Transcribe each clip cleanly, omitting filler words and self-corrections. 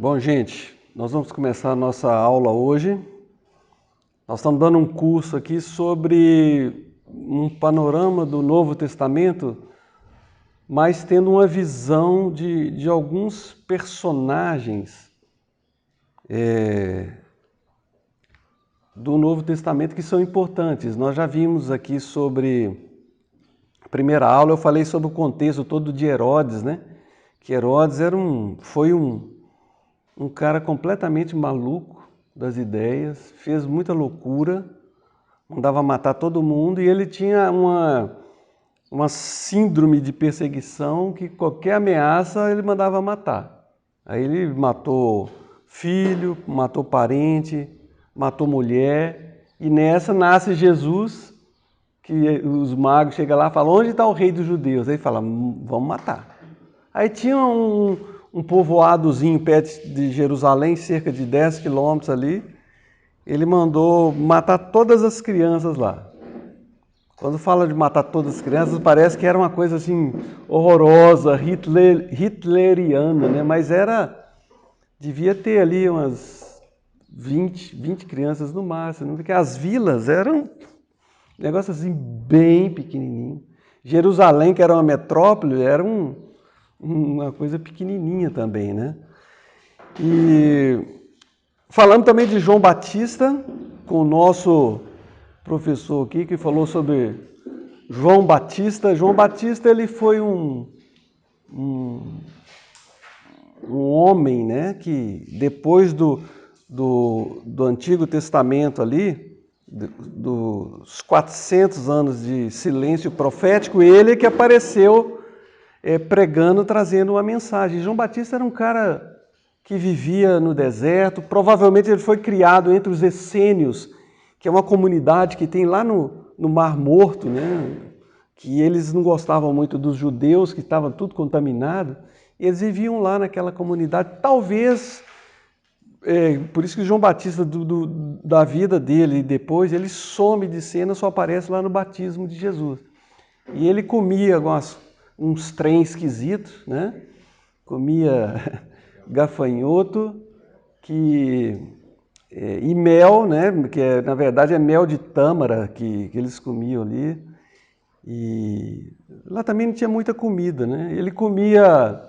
Bom, gente, nós vamos começar a nossa aula hoje. Nós estamos dando um curso aqui sobre um panorama do Novo Testamento, mas tendo uma visão de alguns personagens do Novo Testamento que são importantes. Nós já vimos aqui sobre a primeira aula, eu falei sobre o contexto todo de Herodes, né? Que Herodes foi um cara completamente maluco das ideias, fez muita loucura, mandava matar todo mundo e ele tinha uma síndrome de perseguição que qualquer ameaça ele mandava matar. Aí ele matou filho, matou parente, matou mulher e nessa nasce Jesus, que os magos chegam lá e falam, onde está o rei dos judeus? Aí fala, vamos matar. Aí tinha um povoadozinho perto de Jerusalém, cerca de 10 quilômetros ali, ele mandou matar todas as crianças lá. Quando fala de matar todas as crianças, parece que era uma coisa assim horrorosa, hitleriana, né? Mas devia ter ali umas 20 crianças no máximo, porque as vilas eram um negócio assim bem pequenininho. Jerusalém, que era uma metrópole, era uma coisa pequenininha também, né? E falamos também de João Batista, com o nosso professor aqui, que falou sobre João Batista. João Batista, ele foi um homem, né, que depois do Antigo Testamento ali, dos 400 anos de silêncio profético, ele que apareceu pregando, trazendo uma mensagem. João Batista era um cara que vivia no deserto, provavelmente ele foi criado entre os essênios, que é uma comunidade que tem lá no Mar Morto, né? Que eles não gostavam muito dos judeus, que estava tudo contaminado, e eles viviam lá naquela comunidade. Talvez, por isso que João Batista, da vida dele, depois, ele some de cena, só aparece lá no batismo de Jesus. E ele comia uns trem esquisitos, né? Comia gafanhoto e mel, né? Que na verdade é mel de tâmara que eles comiam ali. E lá também não tinha muita comida, né? Ele comia,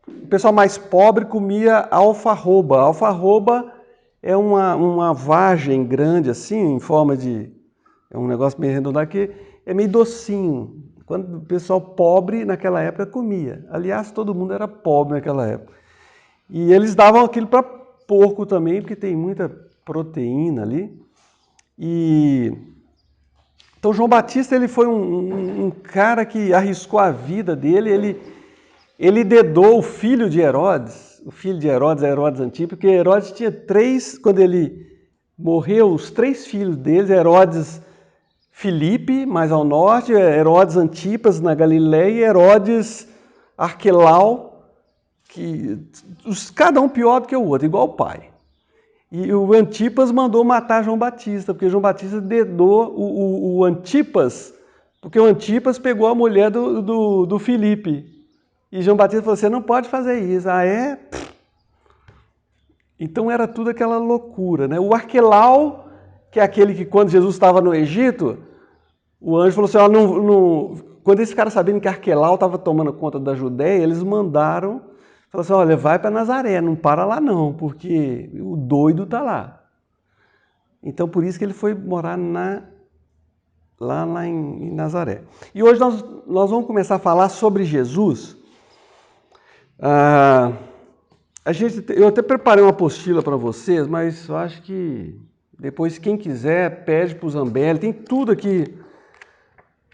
o pessoal mais pobre comia alfarroba. A alfarroba é uma vagem grande assim, em forma é um negócio meio redondado que é meio docinho. Quando o pessoal pobre naquela época comia. Aliás, todo mundo era pobre naquela época. E eles davam aquilo para porco também, porque tem muita proteína ali. Então João Batista ele foi um cara que arriscou a vida dele. Ele dedou o filho de Herodes. O filho de Herodes é Herodes Antipas, porque Herodes tinha quando ele morreu, os 3 filhos dele, Herodes Filipe, mais ao norte, Herodes Antipas na Galileia e Herodes Arquelau, cada um pior do que o outro, igual o pai. E o Antipas mandou matar João Batista, porque João Batista dedou o Antipas, porque o Antipas pegou a mulher do Filipe. E João Batista falou, você não pode fazer isso. Ah, é? Então era tudo aquela loucura, né? O Arquelau, que é aquele que quando Jesus estava no Egito, o anjo falou assim, quando esse cara sabendo que Arquelau estava tomando conta da Judéia, eles mandaram, falaram assim, olha, vai para Nazaré, não para lá não, porque o doido está lá. Então por isso que ele foi morar lá em Nazaré. E hoje nós vamos começar a falar sobre Jesus. Eu até preparei uma apostila para vocês, mas eu acho que depois, quem quiser, pede para o Zambelli, tem tudo aqui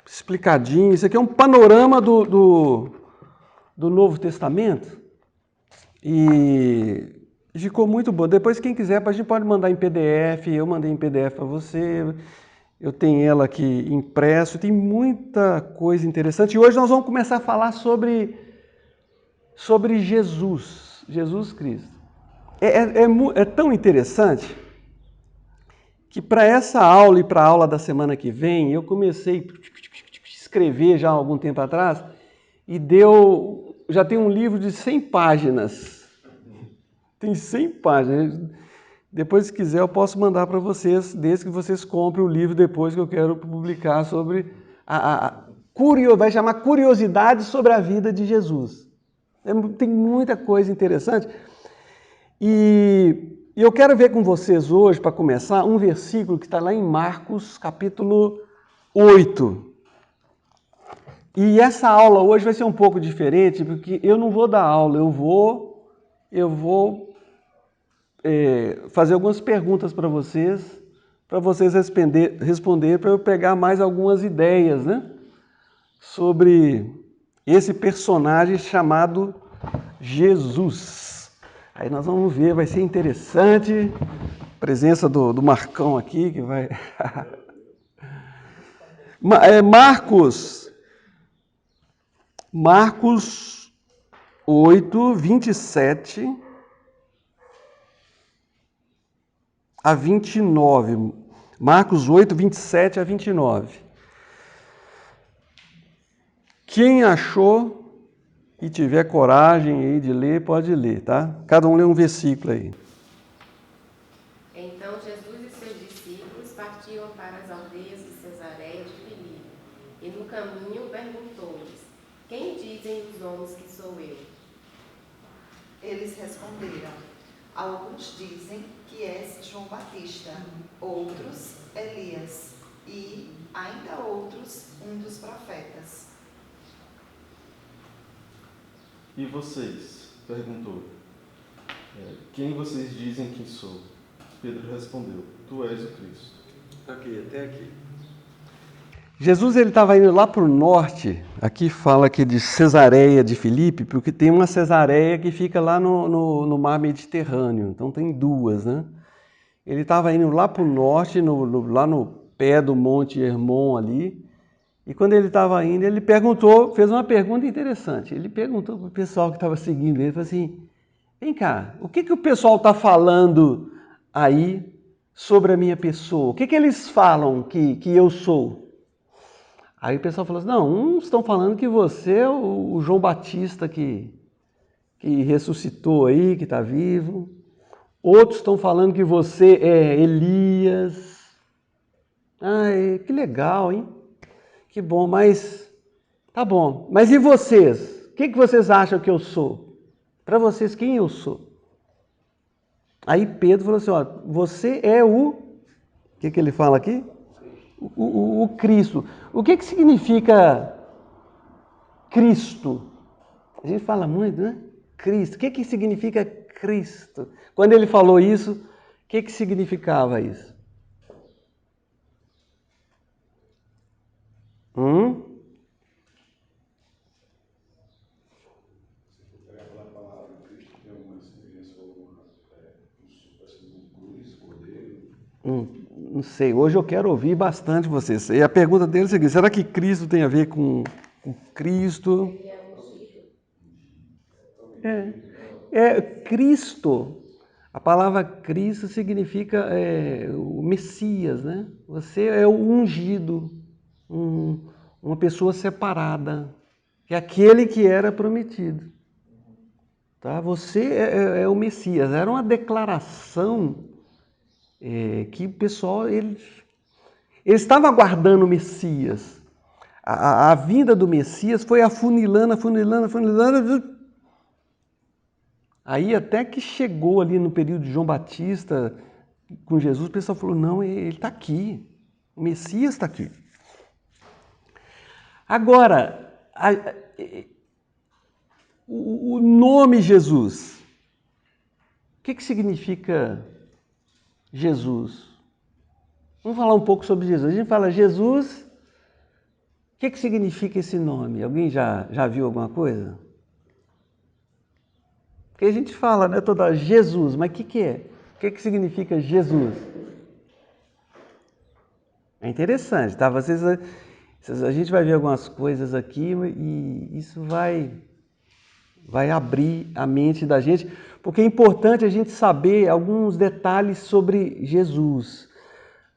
explicadinho. Isso aqui é um panorama do Novo Testamento e ficou muito bom. Depois, quem quiser, a gente pode mandar em PDF, eu mandei em PDF para você, eu tenho ela aqui impresso, tem muita coisa interessante. E hoje nós vamos começar a falar sobre Jesus Cristo. É tão interessante que para essa aula e para a aula da semana que vem, eu comecei a escrever já há algum tempo atrás e já tem um livro de 100 páginas Tem 100 páginas. Depois, se quiser, eu posso mandar para vocês, desde que vocês comprem o livro depois que eu quero publicar sobre vai chamar Curiosidades sobre a Vida de Jesus. Tem muita coisa interessante. E eu quero ver com vocês hoje, para começar, um versículo que está lá em Marcos, capítulo 8. E essa aula hoje vai ser um pouco diferente, porque eu não vou dar aula, eu vou fazer algumas perguntas para vocês responder, para eu pegar mais algumas ideias, né? Sobre esse personagem chamado Jesus. Aí nós vamos ver, vai ser interessante. A presença do Marcão aqui, que vai... Marcos 8, 27 a 29. Marcos 8, 27 a 29. Quem achou e tiver coragem aí de ler, pode ler, tá? Cada um lê um versículo aí. Então Jesus e seus discípulos partiam para as aldeias de Cesareia de Filipe, e no caminho perguntou-lhes: Quem dizem os homens que sou eu? Eles responderam: Alguns dizem que és João Batista, outros Elias, e ainda outros um dos profetas. E vocês? Perguntou. Quem vocês dizem que sou? Pedro respondeu: Tu és o Cristo. Aqui, até aqui. Jesus ele estava indo lá para o norte, aqui fala que de Cesareia de Filipe, porque tem uma Cesareia que fica lá no mar Mediterrâneo, então tem duas, né? Ele estava indo lá para o norte, lá no pé do Monte Hermon ali, e quando ele estava indo, ele fez uma pergunta interessante. Ele perguntou para o pessoal que estava seguindo ele, falou assim: vem cá, o que o pessoal está falando aí sobre a minha pessoa? O que eles falam que eu sou? Aí o pessoal falou assim: não, uns estão falando que você é o João Batista que ressuscitou aí, que está vivo. Outros estão falando que você é Elias. Ai, que legal, hein? Que bom, mas tá bom. Mas e vocês? O que vocês acham que eu sou? Para vocês, quem eu sou? Aí Pedro falou assim: ó, você é o que ele fala aqui? O Cristo. O que significa Cristo? A gente fala muito, né? Cristo. O que significa Cristo? Quando ele falou isso, o que significava isso? Não sei, hoje eu quero ouvir bastante vocês. E a pergunta dele é a seguinte: será que Cristo tem a ver com Cristo? Cristo. A palavra Cristo significa o Messias, né? Você é o ungido, uma pessoa separada, que é aquele que era prometido. Tá? Você é o Messias. Era uma declaração que o pessoal ele estava aguardando o Messias. A vinda do Messias foi afunilando. Aí até que chegou ali no período de João Batista com Jesus, o pessoal falou: não, ele está aqui, o Messias está aqui. Agora, o nome Jesus, o que significa Jesus? Vamos falar um pouco sobre Jesus. A gente fala Jesus, o que significa esse nome? Alguém já viu alguma coisa? Porque a gente fala, né, toda Jesus, mas o que é? O que significa Jesus? É interessante, tá? A gente vai ver algumas coisas aqui e isso vai abrir a mente da gente, porque é importante a gente saber alguns detalhes sobre Jesus.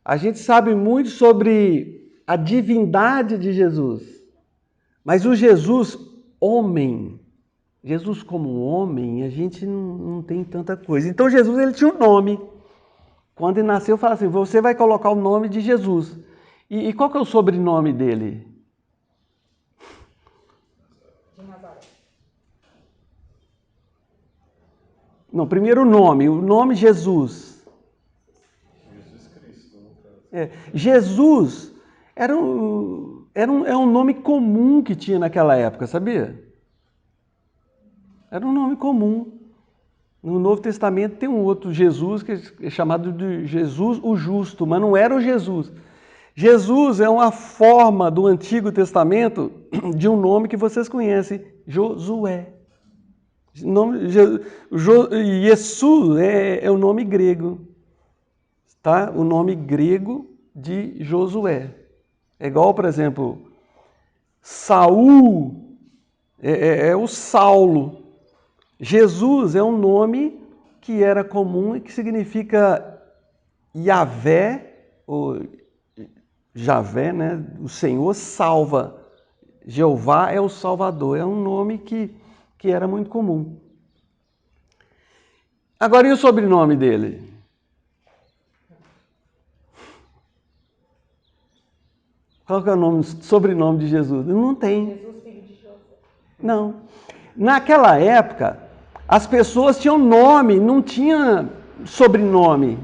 A gente sabe muito sobre a divindade de Jesus, mas o Jesus homem, Jesus como homem, a gente não tem tanta coisa. Então Jesus ele tinha um nome. Quando ele nasceu, fala assim, você vai colocar o nome de Jesus. E qual que é o sobrenome dele? De Nazaré. Não, primeiro o nome Jesus. Jesus Cristo, no caso. Jesus é um nome comum que tinha naquela época, sabia? Era um nome comum. No Novo Testamento tem um outro Jesus que é chamado de Jesus o Justo, mas não era o Jesus. Jesus é uma forma do Antigo Testamento de um nome que vocês conhecem, Josué. Iesu é o nome grego, tá? O nome grego de Josué. É igual, por exemplo, Saul é o Saulo. Jesus é um nome que era comum e que significa Yahvé, ou Javé, né? O Senhor salva. Jeová é o Salvador. É um nome que era muito comum. Agora, e o sobrenome dele? Qual que é o sobrenome de Jesus? Não tem. Jesus, filho de José. Não. Naquela época, as pessoas tinham nome, não tinha sobrenome.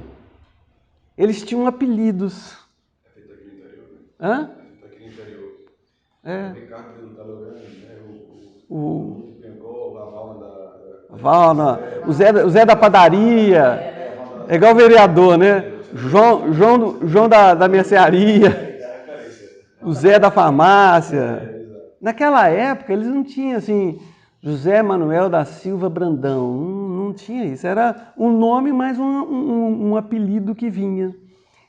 Eles tinham apelidos. É feito aqui no interior, né? Hã? É feito aqui no interior. É. O Ricardo do Talogani, né? O Pegou a Valna da... Valna, o Zé da padaria. É igual o vereador, né? João da mercearia. O Zé da farmácia. Naquela época, eles não tinham assim, José Manuel da Silva Brandão. Não tinha isso. Era um nome mais um apelido que vinha.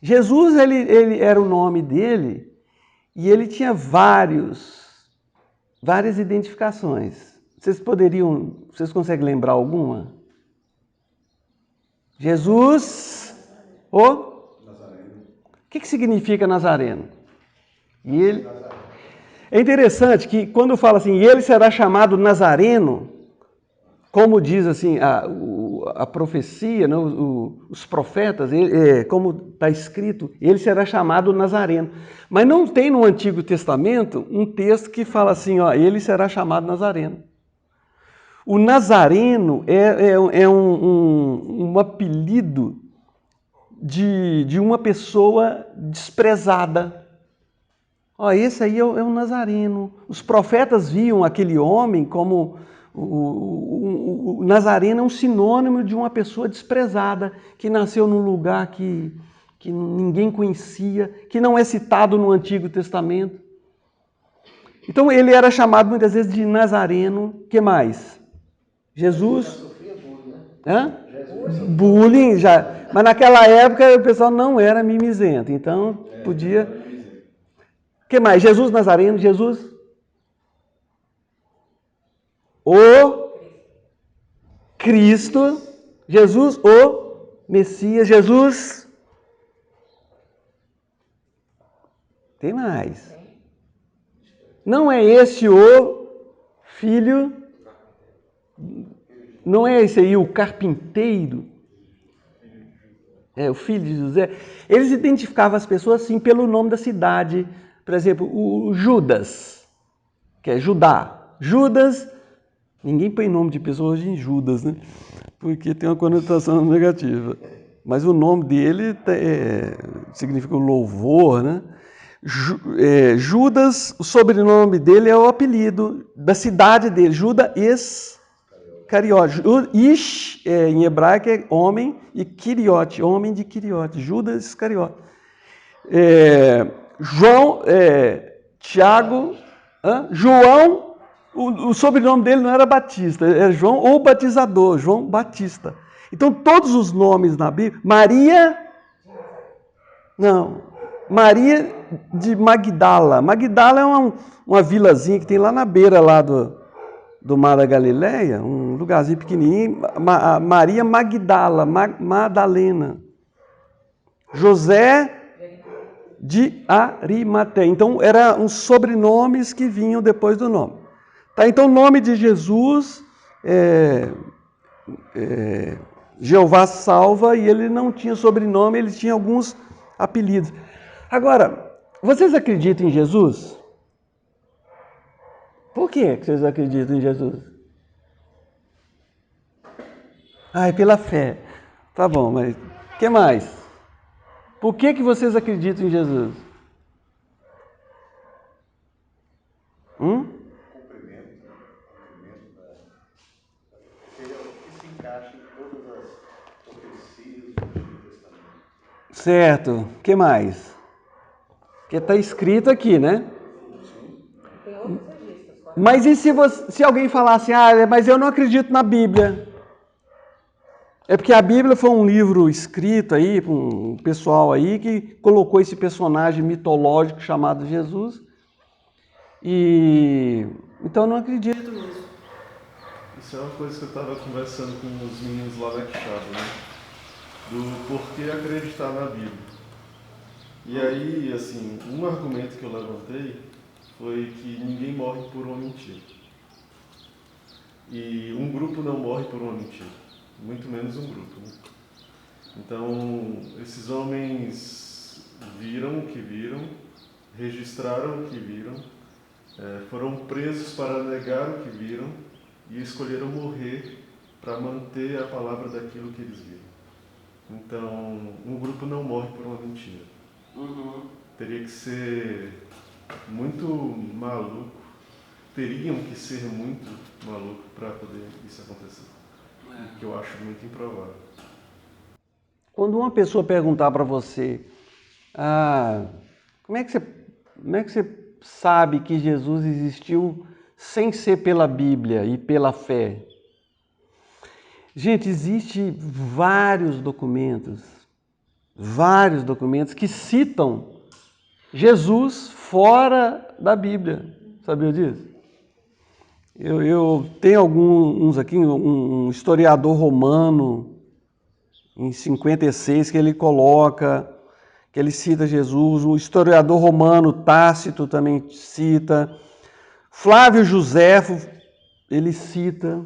Jesus, ele era o nome dele e ele tinha várias identificações. Vocês conseguem lembrar alguma? Jesus, Nazareno. O que significa Nazareno? E ele... É interessante que quando fala assim, ele será chamado Nazareno, como diz assim a profecia, né, os profetas, como está escrito, ele será chamado Nazareno. Mas não tem no Antigo Testamento um texto que fala assim, ele será chamado Nazareno. O Nazareno é um apelido de uma pessoa desprezada. Esse aí é o Nazareno. Os profetas viam aquele homem como... O Nazareno é um sinônimo de uma pessoa desprezada, que nasceu num lugar que ninguém conhecia, que não é citado no Antigo Testamento. Então ele era chamado muitas vezes de Nazareno. O que mais? Jesus. Já sofria bullying, né? Hã? Jesus. Bullying já. Mas naquela época o pessoal não era mimizento, então podia... O que mais? Jesus Nazareno, Jesus? O Cristo, Jesus, o Messias, Jesus. Tem mais. Não é esse o filho, não é esse aí o carpinteiro, o filho de José. Eles identificavam as pessoas assim pelo nome da cidade. Por exemplo, o Judas, que é Judá. Judas, ninguém põe nome de pessoa hoje em Judas, né? Porque tem uma conotação negativa. Mas o nome dele significa louvor, né? Judas, o sobrenome dele é o apelido da cidade dele, Judas Iscariote. Ish, em hebraico, é homem, e Quiriote, homem de Quiriote. Judas Iscariote. João, Tiago, João, o sobrenome dele não era Batista, era João o Batizador, João Batista. Então todos os nomes na Bíblia, Maria Maria de Magdala. Magdala é uma vilazinha que tem lá na beira lá do Mar da Galileia, um lugarzinho pequenininho, Maria Magdala, Madalena. José de Arimateia. Então, eram uns sobrenomes que vinham depois do nome. Tá? Então, o nome de Jesus Jeová salva, e ele não tinha sobrenome, ele tinha alguns apelidos. Agora, vocês acreditam em Jesus? Por que vocês acreditam em Jesus? É pela fé. Tá bom, mas o que mais? Por que vocês acreditam em Jesus? Cumprimento que se encaixa em todas as profecias do Antigo Testamento. Certo. O que mais? Porque está escrito aqui, né? Tem outros registros. Mas e se alguém falasse, mas eu não acredito na Bíblia? É porque a Bíblia foi um livro escrito aí por um pessoal aí que colocou esse personagem mitológico chamado Jesus. E então eu não acredito nisso. Isso é uma coisa que eu estava conversando com os meninos lá da Quixaba, né? Do porquê acreditar na Bíblia. E aí, assim, um argumento que eu levantei foi que ninguém morre por uma mentira. E um grupo não morre por uma mentira, muito menos um grupo, né? Então, esses homens viram o que viram, registraram o que viram, foram presos para negar o que viram e escolheram morrer para manter a palavra daquilo que eles viram. Então, um grupo não morre por uma mentira. Teria que ser muito maluco, teriam que ser muito maluco para poder isso acontecer. Que eu acho muito improvável. Quando uma pessoa perguntar para você, como é que você sabe que Jesus existiu sem ser pela Bíblia e pela fé? Gente, existem vários documentos que citam Jesus fora da Bíblia. Sabia disso? Eu tenho alguns aqui, um historiador romano, em 56, que ele coloca, que ele cita Jesus, um historiador romano, Tácito, também cita, Flávio Joséfo, ele cita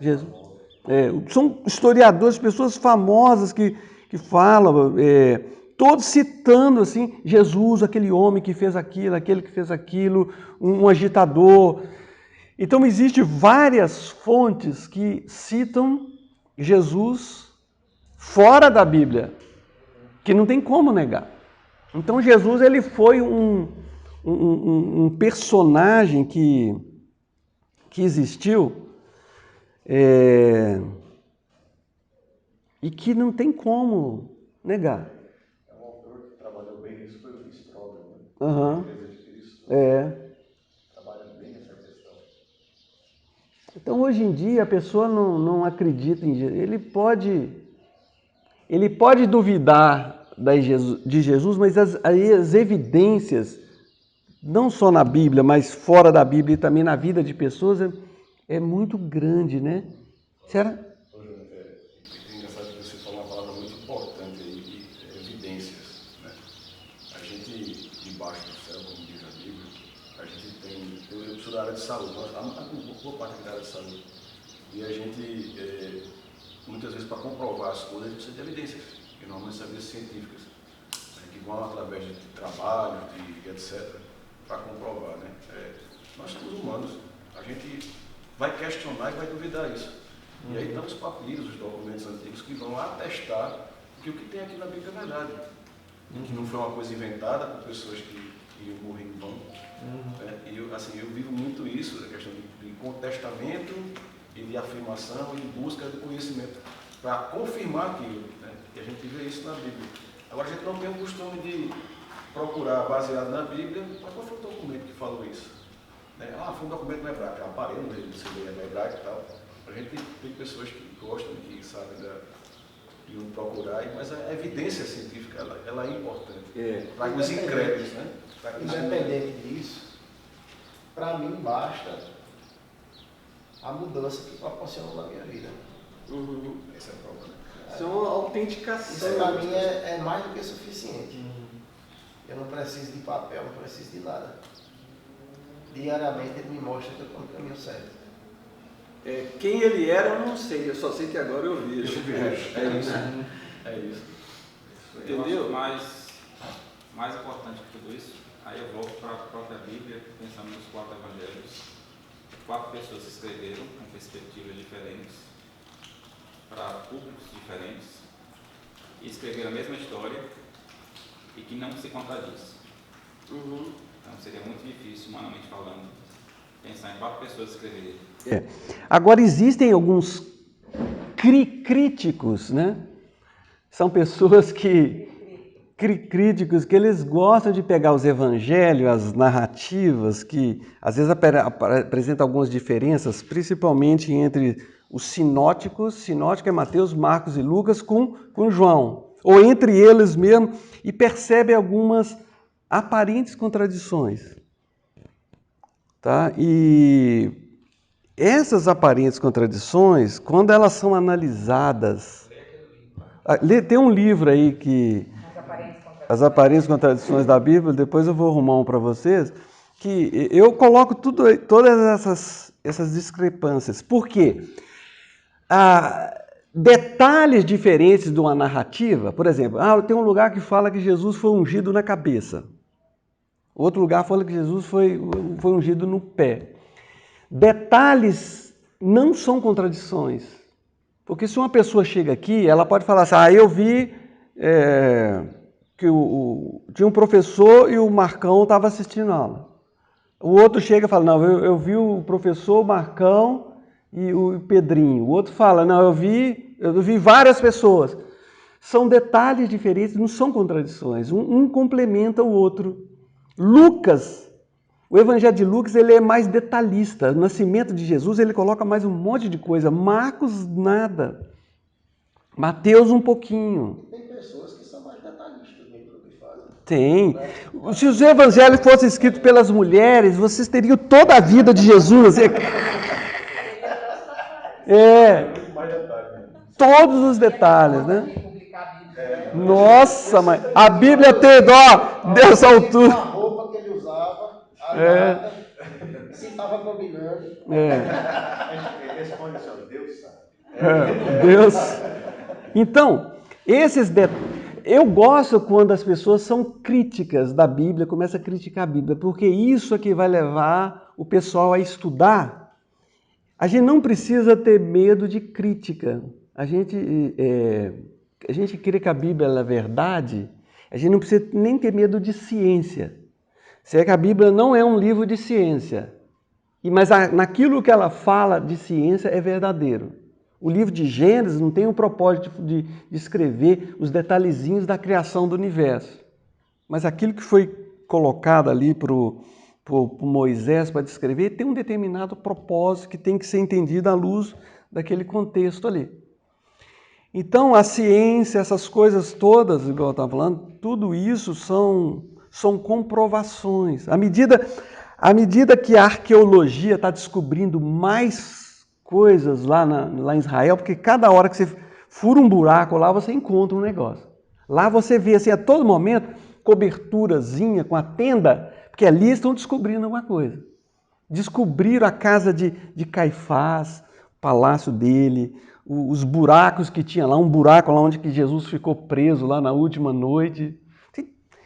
Jesus. São historiadores, pessoas famosas que falam, todos citando assim, Jesus, aquele homem que fez aquilo, aquele que fez aquilo, um agitador. Então, existem várias fontes que citam Jesus fora da Bíblia, que não tem como negar. Então, Jesus ele foi um personagem que existiu e que não tem como negar. Um autor que trabalhou bem nisso foi o Strobel, né? Aham. Trabalha bem essa questão. Então, hoje em dia, a pessoa não acredita em Jesus. Ele pode duvidar de Jesus, mas as evidências, não só na Bíblia, mas fora da Bíblia e também na vida de pessoas, é muito grande, né? Será? É engraçado que você falou uma palavra muito importante aí, de evidências, né? A gente, debaixo do céu, como diz a Bíblia, a gente tem, eu sou da área de saúde, uma boa parte da área de saúde, e a gente, muitas vezes, para comprovar as coisas, a gente precisa de evidências, que normalmente são evidências científicas, né, que vão através de trabalho, de etc., para comprovar, né? Nós somos humanos, a gente vai questionar e vai duvidar isso. E aí estão os papiros, os documentos antigos que vão atestar que o que tem aqui na Bíblia é verdade. Que não foi uma coisa inventada por pessoas que iam morrer em vão. Né? E eu vivo muito isso, a questão de contestamento e de afirmação e de busca do conhecimento para confirmar aquilo. Né? E a gente vê isso na Bíblia. Agora a gente não tem o costume de procurar baseado na Bíblia, mas qual foi o documento que falou isso? Né? Foi um documento no hebraico, eu parei no hebraico e tal. A gente tem pessoas que gostam, que sabem de onde procurar, mas a evidência científica ela é importante para os incrédulos, né? Independente disso, para mim basta a mudança que proporcionou na minha vida. Essa é a prova, né? Isso é uma autenticação. Isso para mim é mais do que suficiente. Eu não preciso de papel, não preciso de nada. Diariamente ele me mostra que eu estou no caminho certo. Quem ele era eu não sei, eu só sei que agora eu vejo. É isso. É isso. Entendeu? Mas mais importante que tudo isso, aí eu volto para a própria Bíblia, pensando nos 4 evangelhos. 4 pessoas escreveram com perspectivas diferentes, para públicos diferentes, e escreveram a mesma história e que não se contradiz. Então seria muito difícil, humanamente falando, pensar em 4 pessoas escreverem. Agora, existem alguns críticos, né? São pessoas críticos que eles gostam de pegar os evangelhos, as narrativas, que às vezes apresentam algumas diferenças, principalmente entre os sinóticos, sinótico é Mateus, Marcos e Lucas, com João, ou entre eles mesmo, e percebe algumas aparentes contradições. Tá? E essas aparentes contradições, quando elas são analisadas... Tem um livro aí que... As aparentes contradições da Bíblia, depois eu vou arrumar um para vocês, que eu coloco todas essas discrepâncias. Por quê? Detalhes diferentes de uma narrativa, por exemplo, tem um lugar que fala que Jesus foi ungido na cabeça. Outro lugar fala que Jesus foi ungido no pé. Detalhes não são contradições. Porque se uma pessoa chega aqui, ela pode falar assim, eu vi que tinha um professor e o Marcão estava assistindo a aula. O outro chega e fala, não, eu vi o professor, o Marcão e o Pedrinho. O outro fala, não, eu vi várias pessoas. São detalhes diferentes, não são contradições. Um complementa o outro. Lucas, o Evangelho de Lucas, ele é mais detalhista. O nascimento de Jesus, ele coloca mais um monte de coisa. Marcos, nada. Mateus, um pouquinho. Tem pessoas que são mais detalhistas mesmo do que fazem. Tem. Se os evangelhos fossem escritos pelas mulheres, vocês teriam toda a vida de Jesus. Todos os detalhes, né? Nossa, mas a Bíblia tem dó dessa altura. A roupa que ele usava, a data, se estava combinando. Responde só, Deus sabe. Deus. Então, eu gosto quando as pessoas são críticas da Bíblia, começam a criticar a Bíblia, porque isso é que vai levar o pessoal a estudar. A gente não precisa ter medo de crítica. A gente crê que a Bíblia é a verdade, a gente não precisa nem ter medo de ciência. Se é que a Bíblia não é um livro de ciência, mas naquilo que ela fala de ciência é verdadeiro. O livro de Gênesis não tem o propósito de escrever os detalhezinhos da criação do universo. Mas aquilo que foi colocado ali para Moisés para descrever tem um determinado propósito que tem que ser entendido à luz daquele contexto ali. Então, a ciência, essas coisas todas, igual eu estava falando, tudo isso são comprovações. À medida que a arqueologia está descobrindo mais coisas lá em Israel, porque cada hora que você fura um buraco lá, você encontra um negócio. Lá você vê, assim, a todo momento, coberturazinha com a tenda, porque ali estão descobrindo alguma coisa. Descobriram a casa de Caifás, o palácio dele, os buracos que tinha lá, um buraco lá onde que Jesus ficou preso lá na última noite.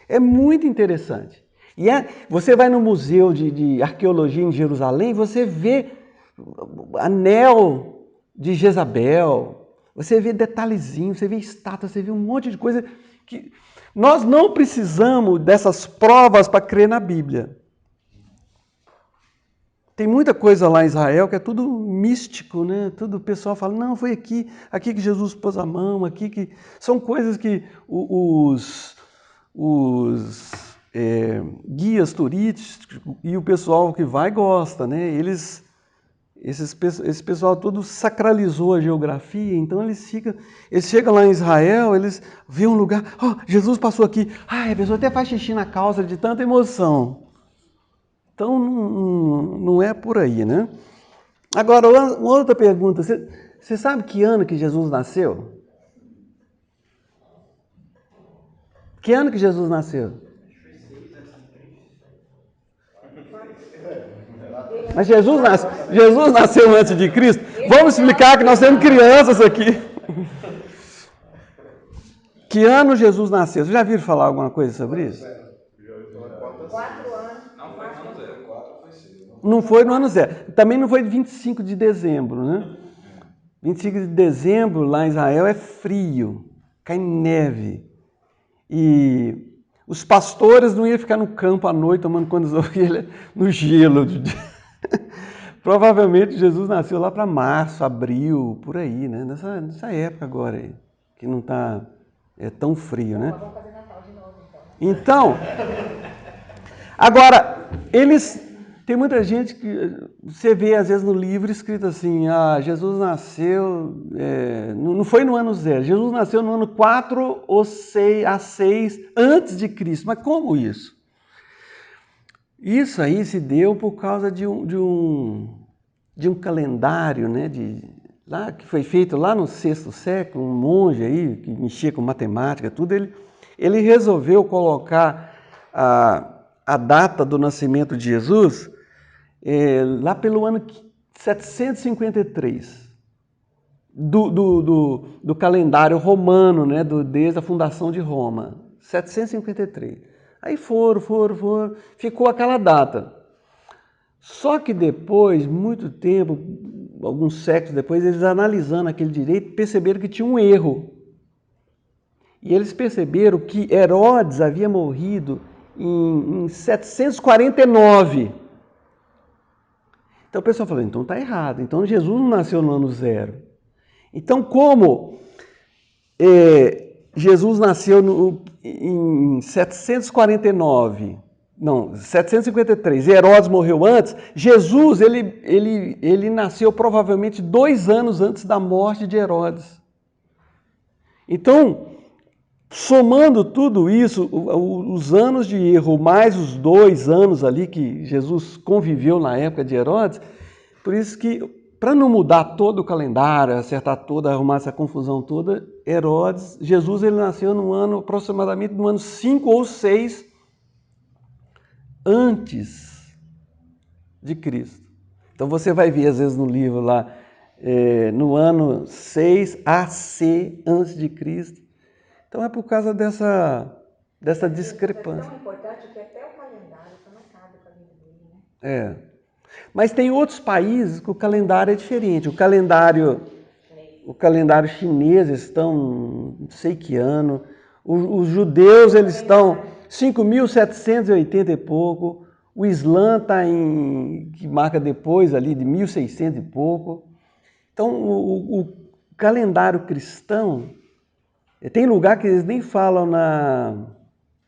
É muito interessante. E você vai no Museu de Arqueologia em Jerusalém, você vê anel de Jezabel, você vê detalhezinhos, você vê estátuas, você vê um monte de coisa que nós não precisamos dessas provas para crer na Bíblia. Tem muita coisa lá em Israel que é tudo místico, né? Tudo o pessoal fala, não, foi aqui que Jesus pôs a mão, aqui que... São coisas que os guias turísticos e o pessoal que vai gosta, né? Esse pessoal todo sacralizou a geografia, então eles chegam lá em Israel, eles veem um lugar, Jesus passou aqui, a pessoa até faz xixi na calça de tanta emoção. Então não é por aí, né? Agora, uma outra pergunta, você sabe que ano que Jesus nasceu? Que ano que Jesus nasceu? Mas Jesus nasceu antes de Cristo? Vamos explicar que nós temos crianças aqui. Que ano Jesus nasceu? Vocês já viram falar alguma coisa sobre isso? 4 anos. Não foi no ano zero. Não foi no ano zero. Também não foi 25 de dezembro, né? 25 de dezembro lá em Israel é frio, cai neve. E os pastores não iam ficar no campo à noite tomando conta das ovelhas no gelo. Provavelmente Jesus nasceu lá para março, abril, por aí, né? Nessa época agora aí, que não está tão frio, né? Vamos fazer Natal de novo, então. Então, agora, tem muita gente que você vê às vezes no livro escrito assim, Jesus nasceu, não foi no ano 0, Jesus nasceu no ano 4 ou 6 antes de Cristo. Mas como isso? Isso aí se deu por causa de um calendário, né, lá, que foi feito lá no 6º século, um monge aí que mexia com matemática, tudo, ele resolveu colocar a data do nascimento de Jesus lá pelo ano 753 do calendário romano, né, desde a fundação de Roma, 753. Aí foram, ficou aquela data. Só que depois, muito tempo, alguns séculos depois, eles analisando aquele direito, perceberam que tinha um erro. E eles perceberam que Herodes havia morrido em 749. Então o pessoal falou, então está errado. Então Jesus não nasceu no ano 0. Então como Jesus nasceu em 753, e Herodes morreu antes, Jesus ele nasceu provavelmente 2 anos antes da morte de Herodes. Então, somando tudo isso, os anos de erro, mais os 2 anos ali que Jesus conviveu na época de Herodes, por isso que, para não mudar todo o calendário, acertar toda, arrumar essa confusão toda, Jesus ele nasceu aproximadamente no ano 5 ou 6 antes de Cristo. Então você vai ver às vezes no livro lá, no ano 6 AC antes de Cristo. Então é por causa dessa discrepância. É tão importante que até o calendário está marcado com a vida dele, né? Mas tem outros países que o calendário é diferente. O calendário chinês estão, não sei que ano. Os judeus eles estão 5.780 e pouco. O Islã está que marca depois ali de 1.600 e pouco. Então o calendário cristão tem lugar que eles nem falam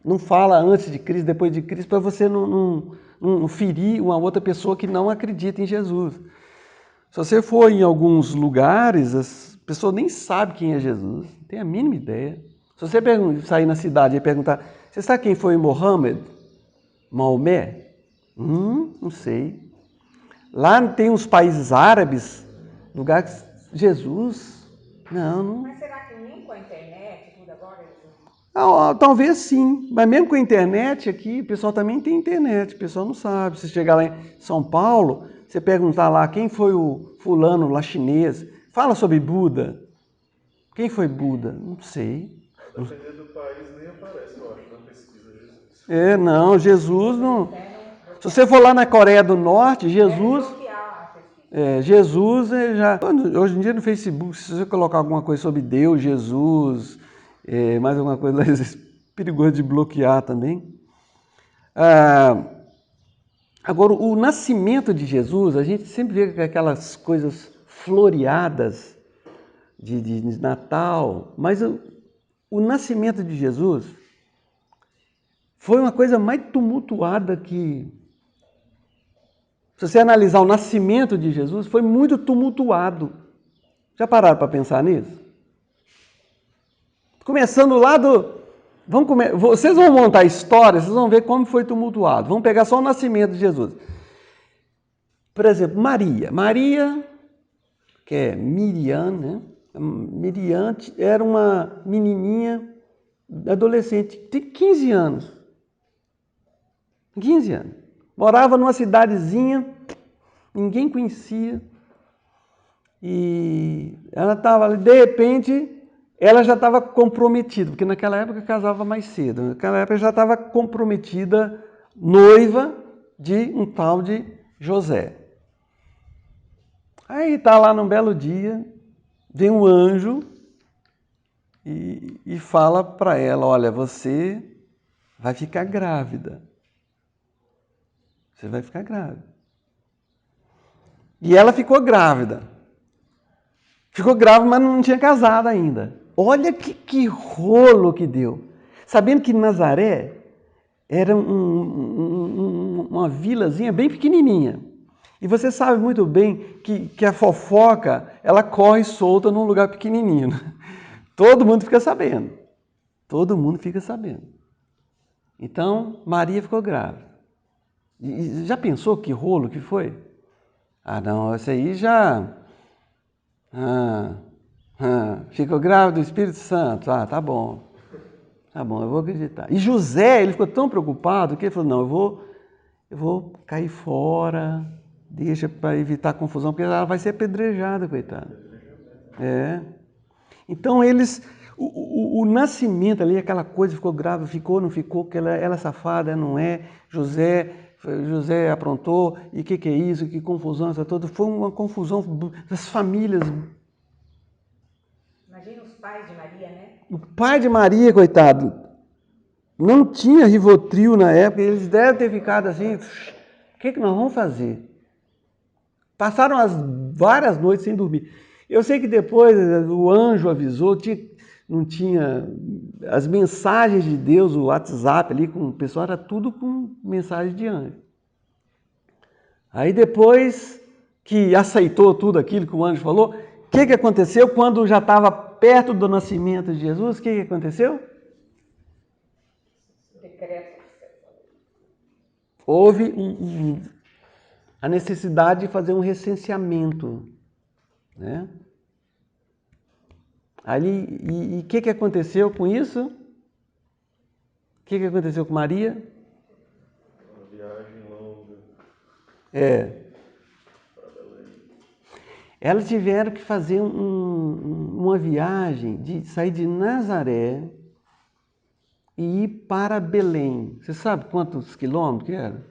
não fala antes de Cristo, depois de Cristo, para você não ferir uma outra pessoa que não acredita em Jesus. Se você for em alguns lugares, as pessoas nem sabem quem é Jesus, não tem a mínima ideia. Se você sair na cidade e perguntar, você sabe quem foi Mohammed? Maomé? Não sei. Lá tem uns países árabes, lugares Jesus, não. Mas será que nem com a internet, tudo agora? Talvez sim, mas mesmo com a internet aqui, o pessoal também tem internet, o pessoal não sabe. Se chegar lá em São Paulo, você perguntar lá quem foi o fulano lá chinês, fala sobre Buda. Quem foi Buda? Não sei. Dependendo do país, nem aparece, eu acho, na pesquisa Jesus. Não, Jesus não. Se você for lá na Coreia do Norte, Jesus já. Hoje em dia no Facebook, se você colocar alguma coisa sobre Deus, Jesus, mais alguma coisa lá, é perigoso de bloquear também. Agora, o nascimento de Jesus, a gente sempre vê aquelas coisas floreadas de Natal, mas o nascimento de Jesus foi uma coisa mais tumultuada que... Se você analisar o nascimento de Jesus, foi muito tumultuado. Já pararam para pensar nisso? Começando lá vocês vão montar a história, vocês vão ver como foi tumultuado. Vamos pegar só o nascimento de Jesus. Por exemplo, Maria, que é Miriam, né? Miriam era uma menininha adolescente, tem 15 anos. 15 anos. Morava numa cidadezinha ninguém conhecia. E ela estava ali, de repente, ela já estava comprometida, porque naquela época casava mais cedo. Naquela época já estava comprometida, noiva de um tal de José. Aí está lá num belo dia, vem um anjo e fala para ela, olha, você vai ficar grávida. Você vai ficar grávida. E ela ficou grávida. Ficou grávida, mas não tinha casado ainda. Olha que rolo que deu. Sabendo que Nazaré era uma vilazinha bem pequenininha. E você sabe muito bem que a fofoca, ela corre solta num lugar pequenininho. Todo mundo fica sabendo. Todo mundo fica sabendo. Então, Maria ficou grávida. E já pensou que rolo que foi? Ah, não, esse aí já... ficou grávida do Espírito Santo. Ah, tá bom. Tá bom, eu vou acreditar. E José, ele ficou tão preocupado que ele falou, não, eu vou cair fora, deixa para evitar confusão, porque ela vai ser apedrejada, coitada. É. Então eles... O nascimento ali, aquela coisa, ficou grávida, ficou, não ficou, que ela é safada, não é. José aprontou, e o que é isso, que confusão essa toda. Foi uma confusão das famílias. Imagina os pais de Maria, né? O pai de Maria, coitado, não tinha Rivotril na época, eles devem ter ficado assim, o que nós vamos fazer? Passaram várias noites sem dormir. Eu sei que depois o anjo avisou, não tinha as mensagens de Deus, o WhatsApp ali com o pessoal, era tudo com mensagem de anjo. Aí depois que aceitou tudo aquilo que o anjo falou, o que aconteceu quando já estava perto do nascimento de Jesus? O que aconteceu? Decreto. Houve a necessidade de fazer um recenseamento, né? Ali, e o que aconteceu com isso? O que aconteceu com Maria? Uma viagem longa. Elas tiveram que fazer uma viagem de sair de Nazaré e ir para Belém. Você sabe quantos quilômetros que era?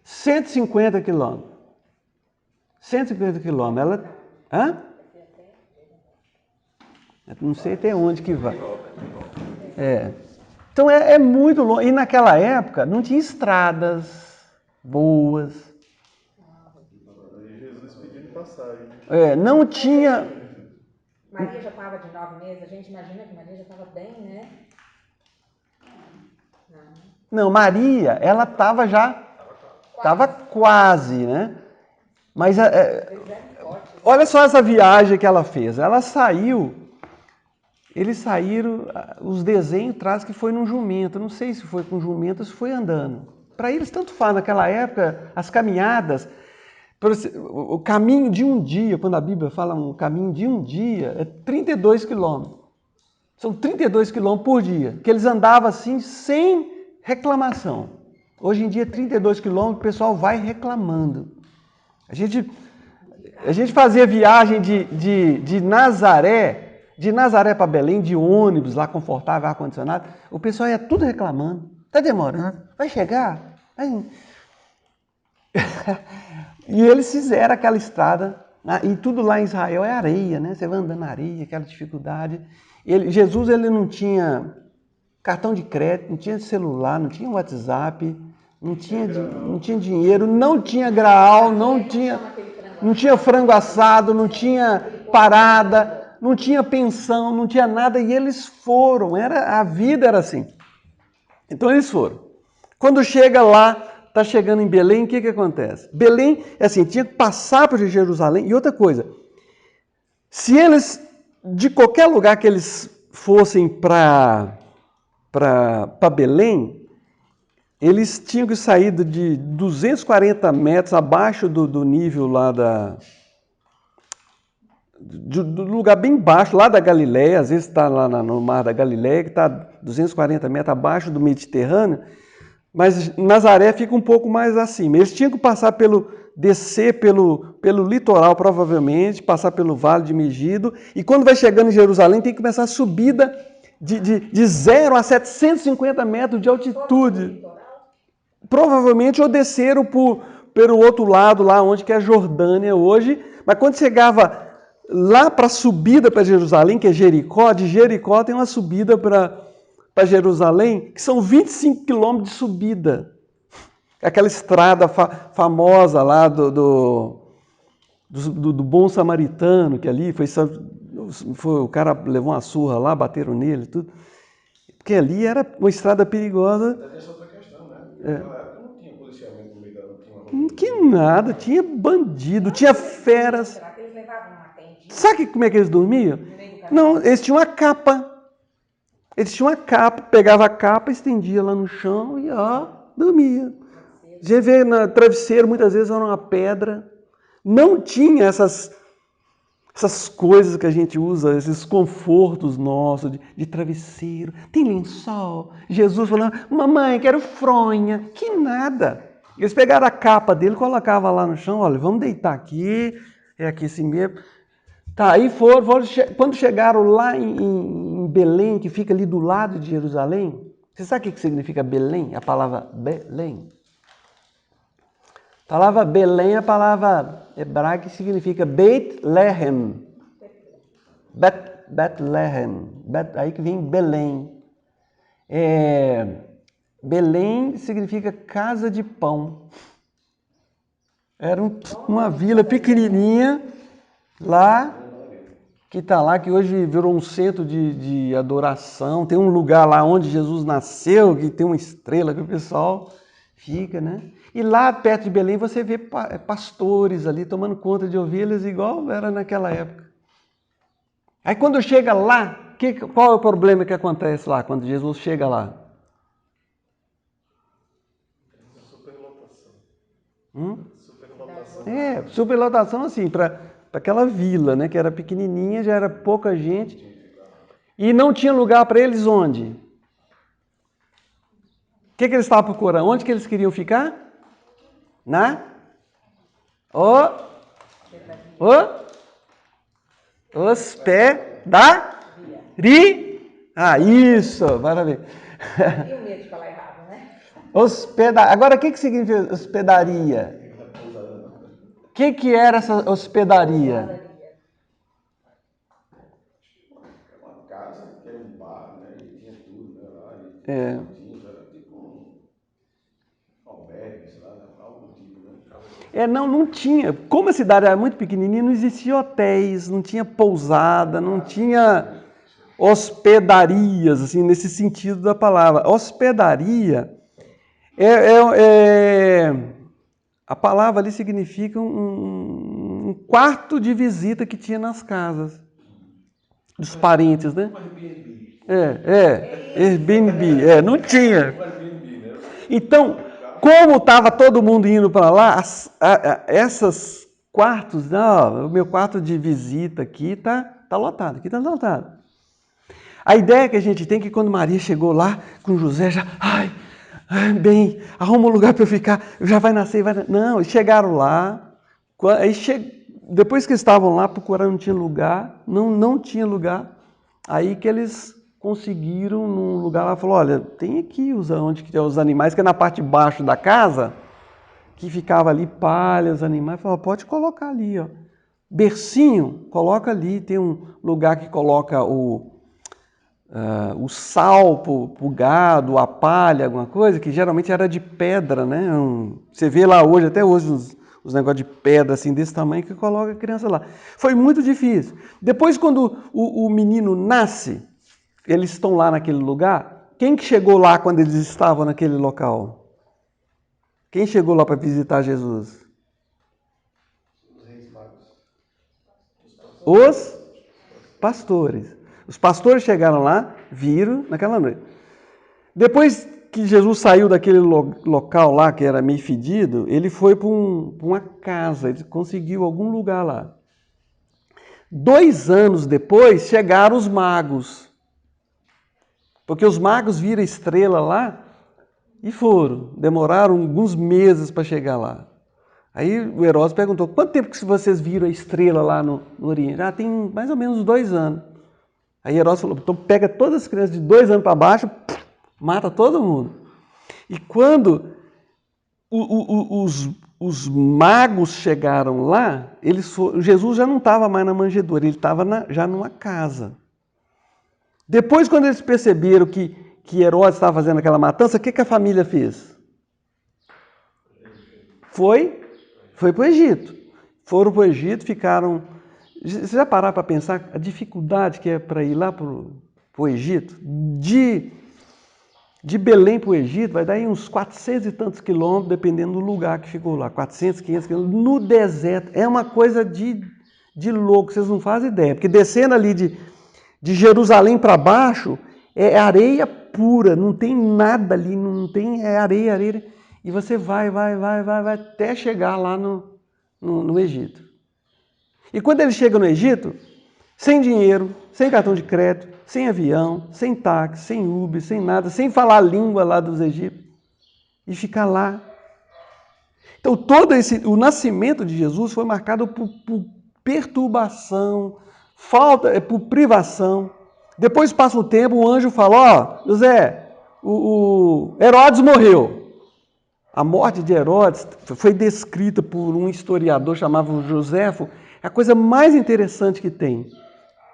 150 quilômetros. 150 quilômetros. Ela... Não sei até onde que vai. Então é muito longe. E naquela época não tinha estradas boas. Aí Jesus pedindo passagem. Não tinha... Maria já estava de 9 meses, a gente imagina que Maria já estava bem, né? Não, Maria, ela estava já... Estava quase, né? Mas olha só essa viagem que ela fez. Ela saiu, eles saíram, os desenhos trazem que foi num jumento. Eu não sei se foi com jumento ou se foi andando. Para eles, tanto faz. Naquela época, as caminhadas, o caminho de um dia, quando a Bíblia fala um caminho de um dia, é 32 quilômetros. São 32 quilômetros por dia, que eles andavam assim, sem reclamação. Hoje em dia, 32 quilômetros, o pessoal vai reclamando. A gente fazia viagem de Nazaré para Belém, de ônibus, lá confortável, ar-condicionado. O pessoal ia tudo reclamando. Está demorando, vai chegar. Vai... E eles fizeram aquela estrada, e tudo lá em Israel é areia, né? Você vai andando na areia, aquela dificuldade. Jesus ele não tinha cartão de crédito, não tinha celular, não tinha WhatsApp, não tinha dinheiro, não tinha graal, não tinha frango assado, não tinha parada, não tinha pensão, não tinha nada, e eles foram, a vida era assim. Então eles foram. Quando chega lá, está chegando em Belém, o que acontece? Belém, assim, tinha que passar por Jerusalém, e outra coisa, se eles, de qualquer lugar que eles fossem para Belém, eles tinham que sair de 240 metros abaixo do nível lá do lugar bem baixo, lá da Galileia, às vezes está lá no mar da Galileia, que está 240 metros abaixo do Mediterrâneo, Mas Nazaré fica um pouco mais acima. Eles tinham que descer pelo litoral, provavelmente, passar pelo Vale de Megido, e quando vai chegando em Jerusalém, tem que começar a subida de 0 a 750 metros de altitude. Provavelmente, ou desceram pelo outro lado, lá onde que é a Jordânia hoje, mas quando chegava lá para a subida para Jerusalém, que é Jericó, de Jericó tem uma subida para Jerusalém, que são 25 quilômetros de subida. Aquela estrada famosa lá do Bom Samaritano, que ali foi o cara levou uma surra lá, bateram nele, tudo. Porque ali era uma estrada perigosa. Tem essa outra questão, né? Naquela época não tinha policiamento no meio da... Que nada, tinha bandido, tinha feras. Será que eles levavam uma tendinha? Sabe como é que eles dormiam? Não, eles tinham uma capa. Pegava a capa, estendia lá no chão e dormia. Já vê no travesseiro, muitas vezes era uma pedra. Não tinha essas coisas que a gente usa, esses confortos nossos de travesseiro. Tem lençol. Jesus falando, mamãe, quero fronha. Que nada. Eles pegaram a capa dele, colocavam lá no chão, olha, vamos deitar aqui, é aqui assim mesmo. Tá, aí quando chegaram lá em Belém, que fica ali do lado de Jerusalém, você sabe o que significa Belém? A palavra Belém. A palavra Belém é a palavra hebraica que significa Beit-Lehem. Bethlehem. Aí que vem Belém. Belém significa casa de pão. Era uma vila pequenininha lá, que está lá, que hoje virou um centro de adoração. Tem um lugar lá onde Jesus nasceu, que tem uma estrela que o pessoal fica, né? E lá perto de Belém você vê pastores ali tomando conta de ovelhas, igual era naquela época. Aí quando chega lá, qual é o problema que acontece lá, quando Jesus chega lá? Superlotação assim, para aquela vila, né, que era pequenininha, já era pouca gente. E não tinha lugar para eles onde? O que eles estavam procurando? Onde que eles queriam ficar? Hospedaria. Isso, maravilha. E o medo de falar errado, né? Agora, o que significa hospedaria? O que era essa hospedaria? Uma casa, que era um bar, né? E tinha tudo, né? Lá, É. Era tipo um albergue, sei lá, algo do tipo, né? Não tinha. Como a cidade era muito pequenininha, não existia hotéis, não tinha pousada, não tinha hospedarias, assim, nesse sentido da palavra. Hospedaria a palavra ali significa um quarto de visita que tinha nas casas dos parentes, né? Airbnb, não tinha. Então, como estava todo mundo indo para lá, esses quartos, o meu quarto de visita aqui está lotado, aqui está lotado. A ideia que a gente tem é que quando Maria chegou lá com José, já, bem, arruma um lugar para eu ficar, já vai nascer, Não, eles chegaram lá, depois que estavam lá procurando, não tinha lugar, não tinha lugar, aí que eles conseguiram num lugar lá, falou, olha, tem aqui onde que tem os animais, que é na parte de baixo da casa, que ficava ali palha, os animais, falou, pode colocar ali, ó. Bercinho, coloca ali, tem um lugar que coloca o sal para o gado, a palha, alguma coisa, que geralmente era de pedra, né? Você vê lá hoje, até hoje, os negócios de pedra assim, desse tamanho, que coloca a criança lá. Foi muito difícil. Depois, quando o menino nasce, eles estão lá naquele lugar, quem que chegou lá quando eles estavam naquele local? Quem chegou lá para visitar Jesus? Os pastores. Os pastores chegaram lá, viram naquela noite. Depois que Jesus saiu daquele local lá, que era meio fedido, ele foi para uma casa, ele conseguiu algum lugar lá. 2 anos depois, chegaram os magos. Porque os magos viram a estrela lá E foram. Demoraram alguns meses para chegar lá. Aí o Herodes perguntou, quanto tempo que vocês viram a estrela lá no Oriente? Ah, tem mais ou menos 2 anos. Aí Herodes falou, então pega todas as crianças de 2 anos para baixo, mata todo mundo. E quando os magos chegaram lá, Jesus já não estava mais na manjedoura, ele estava já numa casa. Depois, quando eles perceberam que Herodes estava fazendo aquela matança, o que a família fez? Foi para o Egito. Foram para o Egito, ficaram... Você já pararam para pensar a dificuldade que é para ir lá para o Egito? De Belém para o Egito, vai dar aí uns 400 e tantos quilômetros, dependendo do lugar que ficou lá. 400, 500 quilômetros, no deserto. É uma coisa de louco, vocês não fazem ideia. Porque descendo ali de Jerusalém para baixo, é areia pura, não tem nada ali, não tem, é areia. E você vai até chegar lá no Egito. E quando ele chega no Egito, sem dinheiro, sem cartão de crédito, sem avião, sem táxi, sem Uber, sem nada, sem falar a língua lá dos egípcios, e ficar lá. Então, o nascimento de Jesus foi marcado por perturbação, por privação. Depois passa o tempo, o anjo fala, José, o Herodes morreu. A morte de Herodes foi descrita por um historiador chamado Joséfo, é a coisa mais interessante que tem.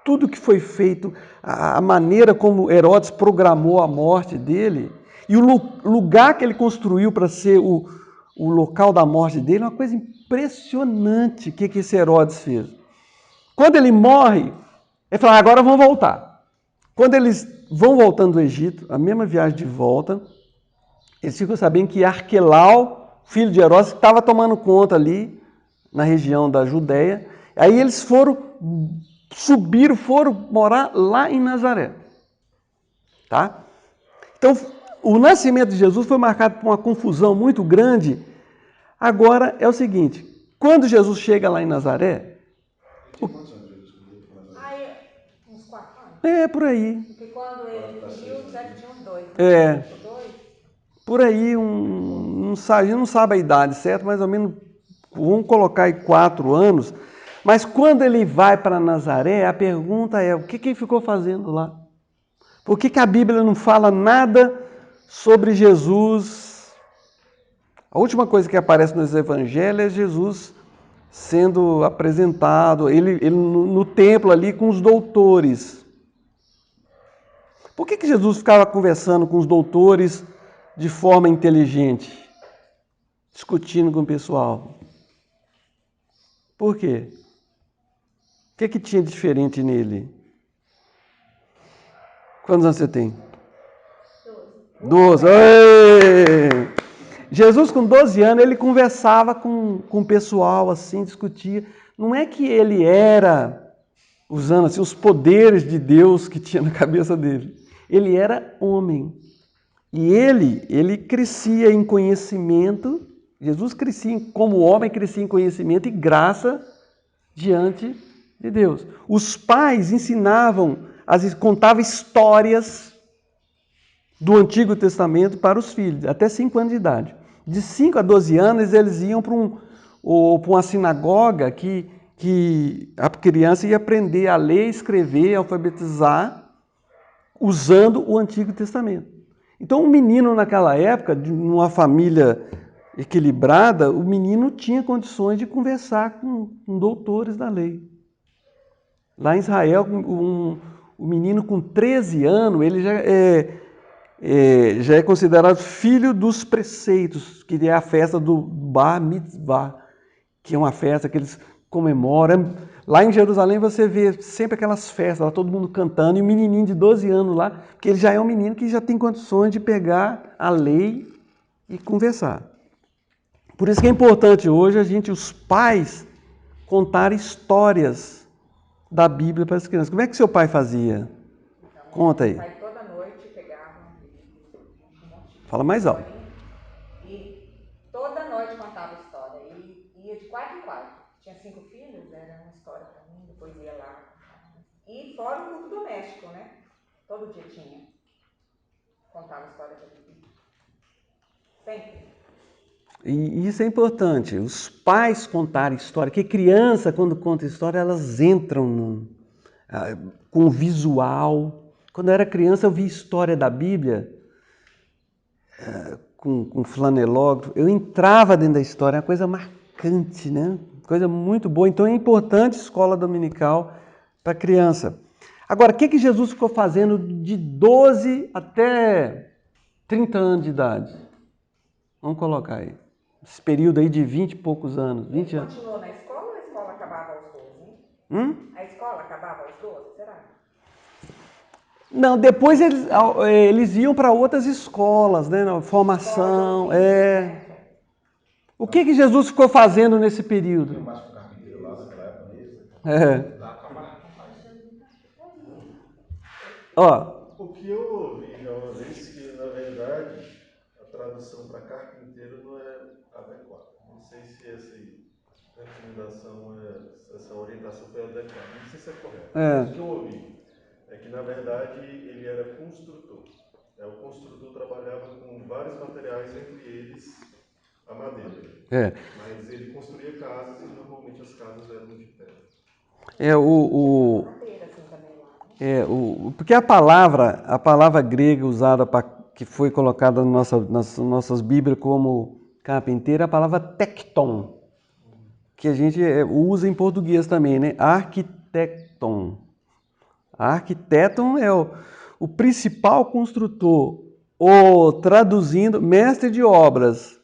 Tudo que foi feito, a maneira como Herodes programou a morte dele, e o lugar que ele construiu para ser o local da morte dele, é uma coisa impressionante o que esse Herodes fez. Quando ele morre, ele fala, agora vamos voltar. Quando eles vão voltando do Egito, a mesma viagem de volta, eles ficam sabendo que Arquelau, filho de Herodes, estava tomando conta ali, na região da Judéia. Aí eles subiram, foram morar lá em Nazaré. Tá? Então, o nascimento de Jesus foi marcado por uma confusão muito grande. Agora é o seguinte, quando Jesus chega lá em Nazaré... Quantos anos Jesus veio para Nazaré? Aí, uns 4 anos. Por aí. Porque quando ele fugiu, já tinha uns 2. Por aí, a gente não sabe a idade certa, mais ou menos, vamos colocar aí 4 anos. Mas quando ele vai para Nazaré, a pergunta é, o que ele ficou fazendo lá? Por que a Bíblia não fala nada sobre Jesus? A última coisa que aparece nos evangelhos é Jesus sendo apresentado, ele no templo ali com os doutores. Por que Jesus ficava conversando com os doutores de forma inteligente, discutindo com o pessoal? Por quê? O que tinha de diferente nele? Quantos anos você tem? 12. Jesus, com 12 anos, ele conversava com o pessoal, assim, discutia. Não é que ele era, usando assim, os poderes de Deus que tinha na cabeça dele. Ele era homem. E ele crescia em conhecimento. Jesus crescia como homem, crescia em conhecimento e graça diante de Deus. Os pais ensinavam, contavam histórias do Antigo Testamento para os filhos, até 5 anos de idade. De 5 a 12 anos, eles iam para uma sinagoga que a criança ia aprender a ler, escrever, alfabetizar, usando o Antigo Testamento. Então, um menino naquela época, numa família equilibrada, o menino tinha condições de conversar com doutores da lei. Lá em Israel, o menino com 13 anos, ele já é considerado filho dos preceitos, que é a festa do Bar Mitzvah, que é uma festa que eles comemoram. Lá em Jerusalém você vê sempre aquelas festas, lá todo mundo cantando, e o menininho de 12 anos lá, porque ele já é um menino que já tem condições de pegar a lei e conversar. Por isso que é importante hoje os pais, contar histórias da Bíblia para as crianças. Como é que seu pai fazia? Conta aí. Meu pai toda noite pegava Fala mais alto. E toda noite contava história. E ia de 4 em 4. Tinha 5 filhos, era uma história para mim, depois ia lá. E fora o culto doméstico, né? Todo dia tinha. Contava história da Bíblia. Sempre. E isso é importante, os pais contarem história, porque criança, quando conta história, elas entram com o visual. Quando eu era criança, eu vi história da Bíblia com flanelógrafo, eu entrava dentro da história, é uma coisa marcante, né? Coisa muito boa. Então é importante escola dominical para criança. Agora, o que Jesus ficou fazendo de 12 até 30 anos de idade? Vamos colocar aí. Esse período aí de 20 e poucos anos. 20 anos. Continuou na escola ou a escola acabava aos 12, hein? A escola acabava aos 12, será? Não, depois eles iam para outras escolas, né? Formação. O que Jesus ficou fazendo nesse período? Mais com carpinteiro lá naquela época mesmo. Ó. O que eu ouvi já uma vez que, na verdade, a tradução para carpinteiro não é adequada. Não sei se essa recomendação, essa orientação foi adequada. Não sei se é correta. O que eu ouvi é que, na verdade, ele era construtor. O construtor trabalhava com vários materiais, entre eles a madeira. Mas ele construía casas e normalmente as casas eram de pedra. Porque a palavra grega usada que foi colocada nas nossas Bíblias como carpinteiro é a palavra tecton, que a gente usa em português também, né? Arquitecton. Arquiteton é o principal construtor, ou traduzindo, mestre de obras.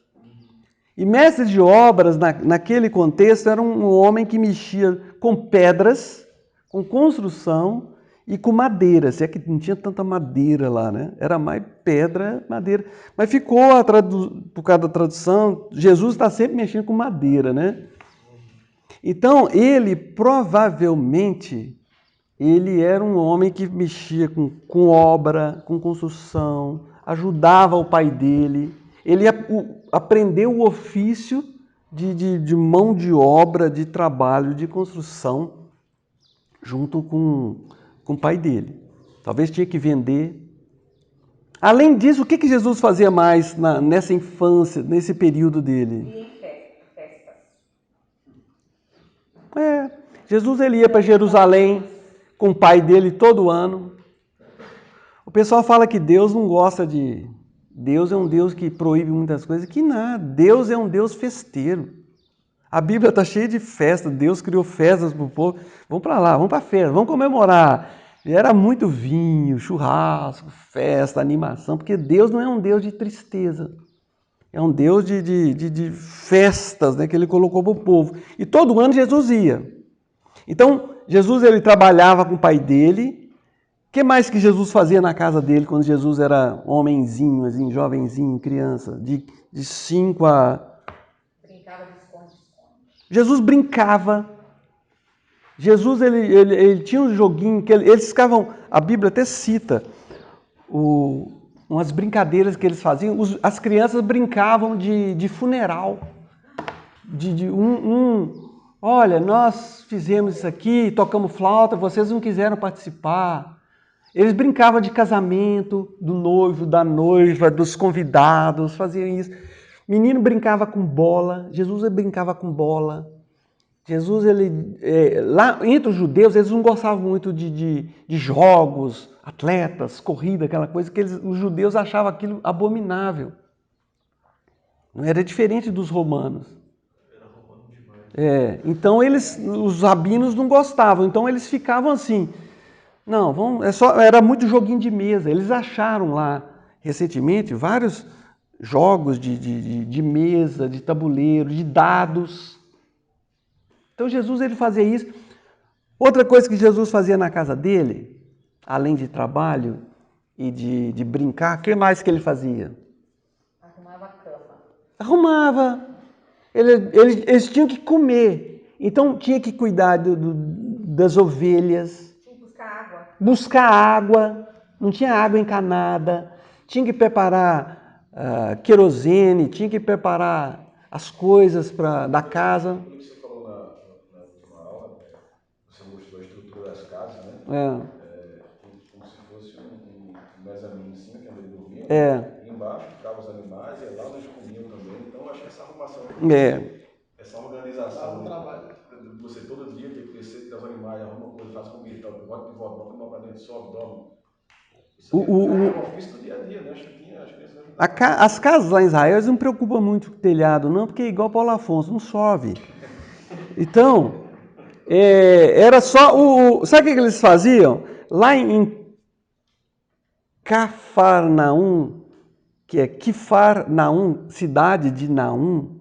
E mestre de obras, naquele contexto, era um homem que mexia com pedras, com construção e com madeira. Se é que não tinha tanta madeira lá, né? Era mais pedra, madeira. Mas ficou, por causa da tradução, Jesus está sempre mexendo com madeira, né? Então, ele provavelmente, ele era um homem que mexia com obra, com construção, ajudava o pai dele. Ele aprendeu o ofício de mão de obra, de trabalho, de construção, junto com o pai dele. Talvez tinha que vender. Além disso, o que Jesus fazia mais nessa infância, nesse período dele? Ia em festas. Jesus ele ia para Jerusalém com o pai dele todo ano. O pessoal fala que Deus não gosta de... Deus é um Deus que proíbe muitas coisas. Que nada, Deus é um Deus festeiro. A Bíblia está cheia de festas, Deus criou festas para o povo. Vamos para lá, vamos para a festa, vamos comemorar. E era muito vinho, churrasco, festa, animação, porque Deus não é um Deus de tristeza. É um Deus de festas, né, que Ele colocou para o povo. E todo ano Jesus ia. Então, Jesus ele trabalhava com o pai dele. O que mais que Jesus fazia na casa dele quando Jesus era homenzinho, assim, jovenzinho, criança, de 5 a... Brincava de esconde-esconde. Jesus brincava. Jesus ele tinha um joguinho que eles ficavam... A Bíblia até cita umas brincadeiras que eles faziam. As crianças brincavam de funeral. Olha, nós fizemos isso aqui, tocamos flauta, vocês não quiseram participar. Eles brincavam de casamento, do noivo, da noiva, dos convidados, faziam isso. Menino brincava com bola, Jesus brincava com bola. Jesus, lá entre os judeus, eles não gostavam muito de jogos, atletas, corrida, aquela coisa que os judeus achavam aquilo abominável. Não era diferente dos romanos. Então os rabinos não gostavam, então eles ficavam assim. Não, era muito joguinho de mesa. Eles acharam lá, recentemente, vários jogos de mesa, de tabuleiro, de dados. Então Jesus ele fazia isso. Outra coisa que Jesus fazia na casa dele, além de trabalho e de brincar, o que mais que ele fazia? Arrumava a cama. Arrumava. Eles tinham que comer. Então tinha que cuidar das ovelhas. Tinha que buscar água. Buscar água. Não tinha água encanada. Tinha que preparar querosene. Tinha que preparar as coisas da casa. Como se fosse um mezanino em cima, que é onde ele dormia. É. E embaixo ficavam os animais, e lá onde Essa organização, de você todo dia ter que descer dos animais, arruma coisa, faz comida, bota de volta, bota o pra dentro, sobe, dorme. Isso é o ofício do dia a dia, né? Acho que as casas lá em Israel, eles não preocupam muito com o telhado, não, porque é igual Paulo Afonso, não chove. Então, era só sabe o que eles faziam? Lá em Cafarnaum, que é Quifarnaum, cidade de Naum,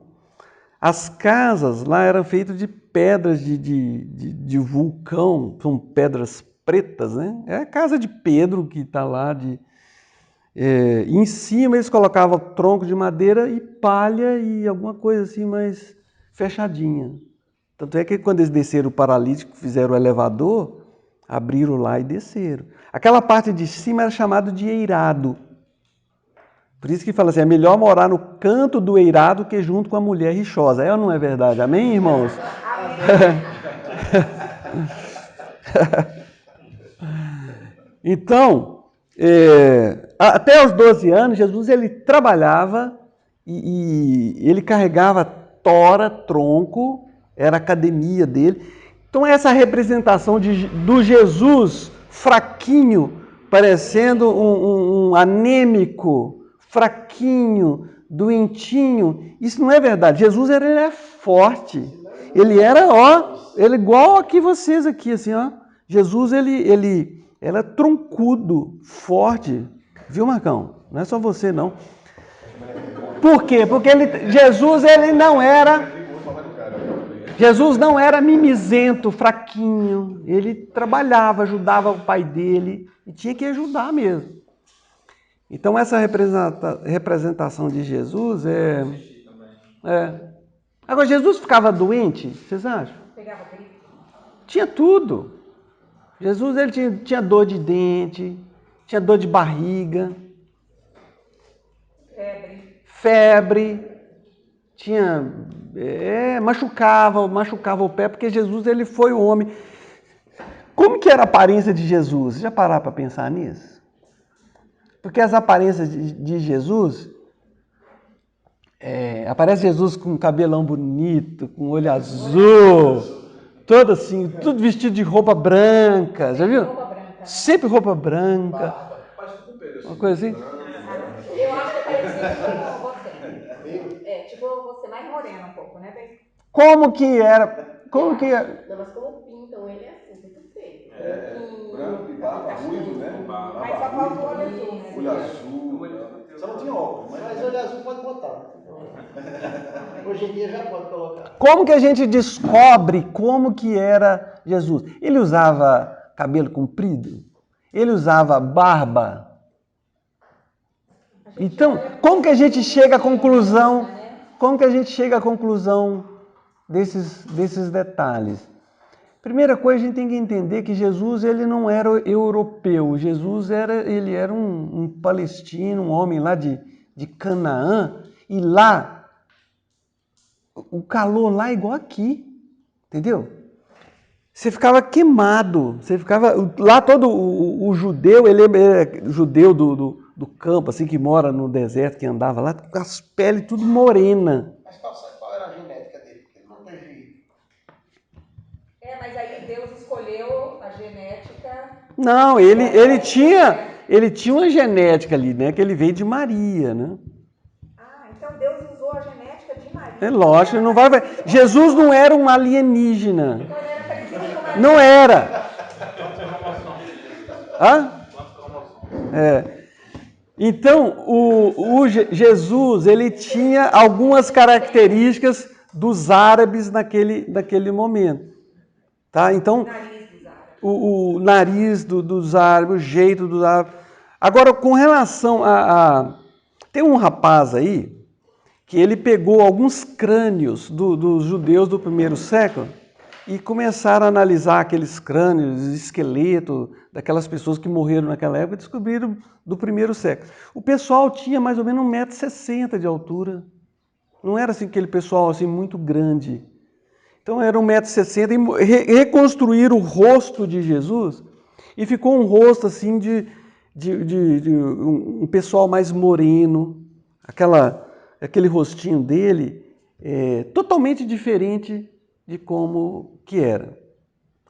as casas lá eram feitas de pedras de vulcão, são pedras pretas, né? É a casa de Pedro que está lá. E em cima eles colocavam tronco de madeira e palha e alguma coisa assim mais fechadinha. Tanto é que quando eles desceram o paralítico, fizeram o elevador, abriram lá e desceram. Aquela parte de cima era chamada de eirado. Por isso que fala assim, é melhor morar no canto do eirado que junto com a mulher rixosa. É ou não é verdade? Amém, irmãos? Então, até os 12 anos, Jesus ele trabalhava e ele carregava tora, tronco, era a academia dele. Então, essa representação do Jesus fraquinho, parecendo um anêmico, fraquinho, doentinho, isso não é verdade. Jesus ele é forte. Ele era, ele igual aqui vocês aqui, assim, ó. Jesus ele era troncudo, forte. Viu, Marcão? Não é só você, não. Por quê? Porque Jesus não era mimizento, fraquinho. Ele trabalhava, ajudava o pai dele e tinha que ajudar mesmo. Então essa representação de Jesus Agora, Jesus ficava doente, vocês acham? Pegava gripe. Tinha tudo. Jesus ele tinha dor de dente, tinha dor de barriga, febre, tinha machucava o pé, porque Jesus ele foi o homem. Como que era a aparência de Jesus? Você já pararam para pensar nisso? Porque as aparências de Jesus, aparece Jesus com cabelão bonito, com olho azul, todo assim, tudo vestido de roupa branca, já viu? Sempre roupa branca. Uma coisa assim. Eu acho que é parecido com você. Tipo você, mais morena um pouco, né? Como que era? Como que era? Não, mas como pintam ele é assim, tudo feio. Branco e barba, ruivo, né? Mas só falta o olho azul, né? Olho azul. Só não tinha óculos. Mas olho azul pode botar. Hoje em dia já pode colocar. Como que a gente descobre como que era Jesus? Ele usava cabelo comprido? Ele usava barba? Então, como que a gente chega à conclusão? Como que a gente chega à conclusão desses detalhes? Primeira coisa, a gente tem que entender que Jesus ele não era europeu. Jesus era um palestino, um homem lá de Canaã. E lá, o calor lá é igual aqui, entendeu? Você ficava queimado, lá todo o judeu, ele é judeu do campo, assim, que mora no deserto, que andava lá, com as peles tudo morena. Mas qual era a genética dele? Porque ele não teve... Mas aí Deus escolheu a genética... Não, ele tinha uma genética ali, né, que ele veio de Maria, né? Então Deus usou a genética de Maria. É lógico, não vai... Jesus não era um alienígena. Então ele era parecido com Maria. Não era. Então, Jesus, ele tinha algumas características dos árabes naquele momento. Tá? Então, o nariz dos árabes, o jeito dos árabes. Agora, com relação tem um rapaz aí, que ele pegou alguns crânios dos judeus do primeiro século e começaram a analisar aqueles crânios, esqueleto daquelas pessoas que morreram naquela época e descobriram do primeiro século. O pessoal tinha mais ou menos 1,60 m de altura. Não era assim aquele pessoal assim muito grande. Então era 1,60 m e reconstruíram o rosto de Jesus e ficou um rosto assim de um pessoal mais moreno, aquele rostinho dele totalmente diferente de como que era.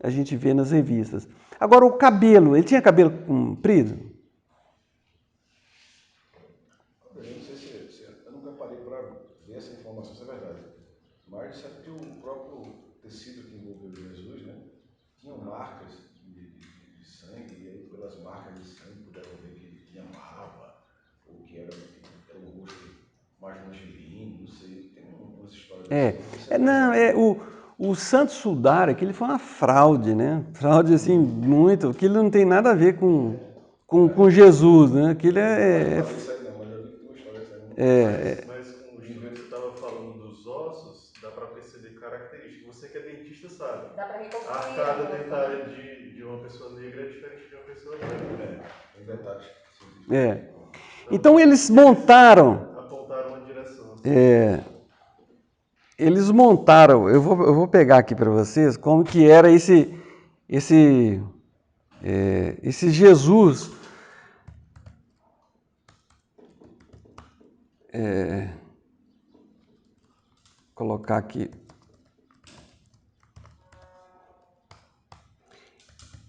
A gente vê nas revistas. Agora, o cabelo, ele tinha cabelo comprido? Eu não sei se eu nunca parei para ver essa informação, se é verdade. Mas sabe que o próprio tecido que envolveu Jesus, né, tinha marcas de sangue, e aí pelas marcas de sangue puderam ver que ele tinha barba, ou que era o rosto mais longilíneo, não sei, tem umas histórias. O Santo Sudário, aquele foi uma fraude, né? Fraude assim, muito, aquilo não tem nada a ver com Jesus, né? Aquilo Mas com os que você estava falando dos ossos, dá para perceber características. Você que é dentista sabe. Dá para reconstruir. A arcada dentária de uma pessoa negra é diferente de uma pessoa branca. Tem detalhes. Então eles montaram. Apontaram uma direção. Eles montaram, eu vou pegar aqui para vocês como que era esse Jesus. Colocar aqui.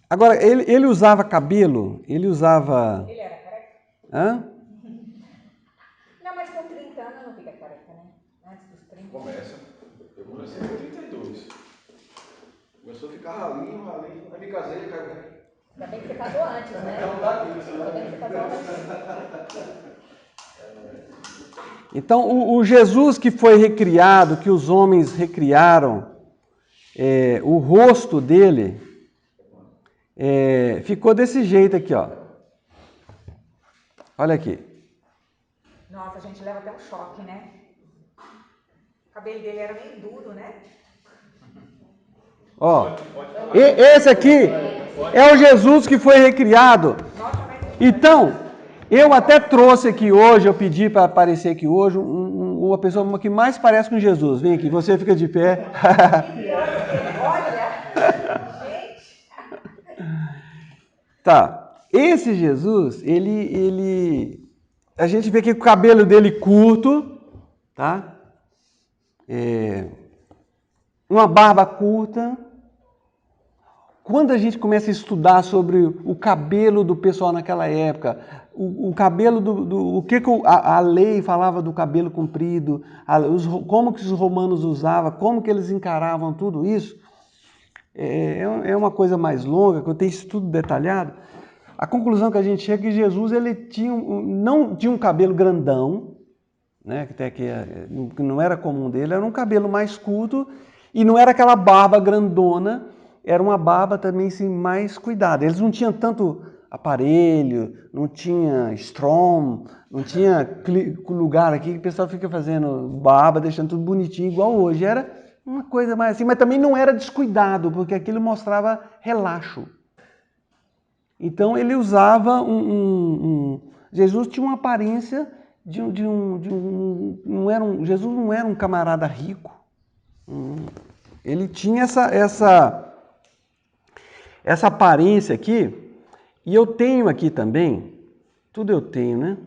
Agora, ele usava cabelo? Ele usava... Ele era careca? Hã? Não, mas com 30 anos não fica careca, né? Antes dos 30. Começa. Eu comecei com 32. Começou a ficar ralinho, aí me casei e caiu. Ainda bem que você casou antes, né? Não dá aqui, Ainda bem que você casou antes. Então, o Jesus que foi recriado, que os homens recriaram, o rosto dele ficou desse jeito aqui, ó. Olha aqui. Nossa, a gente leva até um choque, né? O cabelo dele era meio duro, né? Ó, esse aqui é o Jesus que foi recriado. Então, eu até trouxe aqui hoje, eu pedi para aparecer aqui hoje, uma pessoa que mais parece com Jesus. Vem aqui, você fica de pé. Olha, gente. Tá, esse Jesus, a gente vê que o cabelo dele curto, tá? Uma barba curta. Quando a gente começa a estudar sobre o cabelo do pessoal naquela época, o cabelo o que a lei falava do cabelo comprido, como que os romanos usavam, como que eles encaravam tudo isso, é uma coisa mais longa, que eu tenho isso tudo detalhado. A conclusão que a gente chega é que Jesus ele não tinha um cabelo grandão, né, que não era comum dele, era um cabelo mais curto e não era aquela barba grandona. Era uma barba também assim, mais cuidada. Eles não tinham tanto aparelho, não tinha Strom, não tinha lugar aqui que o pessoal fica fazendo barba, deixando tudo bonitinho, igual hoje. Era uma coisa mais assim, mas também não era descuidado, porque aquilo mostrava relaxo. Então ele usava Jesus tinha uma aparência Jesus não era um camarada rico. Ele tinha essa aparência aqui, e eu tenho aqui também, tudo eu tenho, né?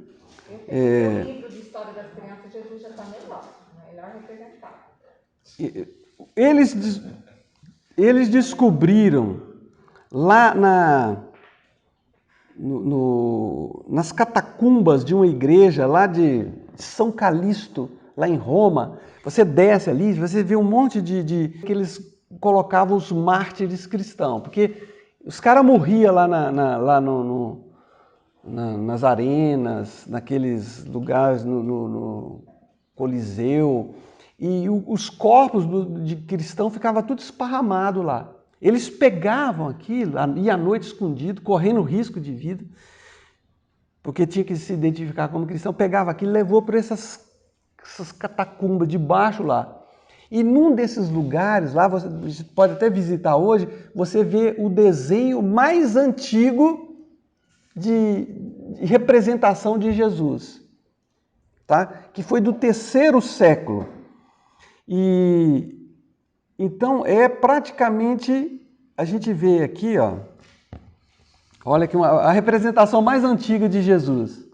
No livro de História das Crianças, Jesus já está melhor representado. Eles descobriram lá nas catacumbas de uma igreja lá de São Calixto, lá em Roma. Você desce ali, você vê um monte que eles colocavam os mártires cristãos, porque os caras morriam lá nas arenas, naqueles lugares, no Coliseu, e os corpos de cristãos ficavam tudo esparramados lá. Eles pegavam aquilo, iam à noite escondido, correndo risco de vida, porque tinha que se identificar como cristão, pegava aquilo e levou para essas catacumbas debaixo lá. E num desses lugares, lá você pode até visitar hoje, você vê o desenho mais antigo de representação de Jesus, tá? Que foi do 3º século. E então praticamente, a gente vê aqui, ó, olha aqui a representação mais antiga de Jesus.